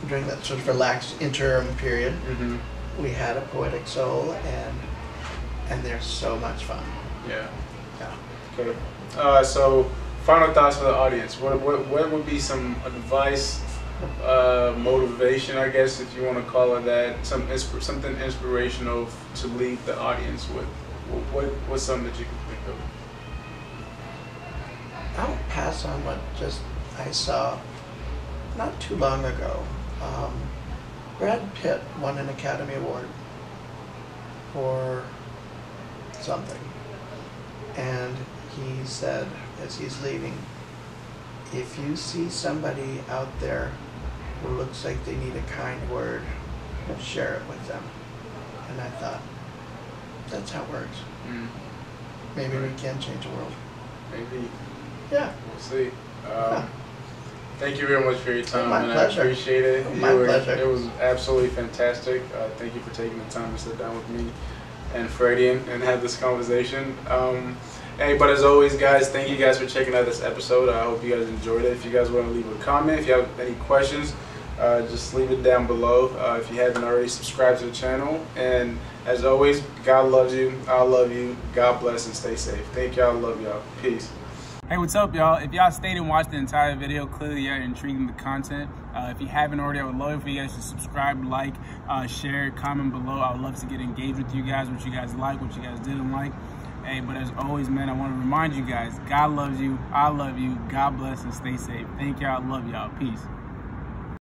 during that sort of relaxed interim period, Mm-hmm. we had a Poetic Soul, and they're so much fun. Yeah. Yeah. Okay. So, final thoughts for the audience. What would be some advice, motivation, I guess, if you want to call it that, something inspirational to leave the audience with? What's something that you can think of? I'll pass on what just I saw not too long ago. Brad Pitt won an Academy Award for something, and he said as he's leaving, if you see somebody out there who looks like they need a kind word, share it with them. And I thought, that's how it works. Maybe we can change the world. Maybe. Yeah. We'll see. Thank you very much for your time, My and pleasure. I appreciate it. My pleasure. It was absolutely fantastic. Thank you for taking the time to sit down with me and Freddie and have this conversation. Hey, but as always, guys, thank you guys for checking out this episode. I hope you guys enjoyed it. If you guys want to leave a comment, if you have any questions, just leave it down below. If you haven't already, subscribe to the channel. And as always, God loves you. I love you. God bless and stay safe. Thank y'all. Love y'all. Peace. Hey, what's up, y'all? If y'all stayed and watched the entire video, clearly you're intrigued in the content. If you haven't already, I would love for you guys to subscribe, like, share, comment below. I would love to get engaged with you guys, what you guys like, what you guys didn't like. Hey, but as always, man, I want to remind you guys, God loves you, I love you, God bless, and stay safe. Thank y'all, love y'all, peace.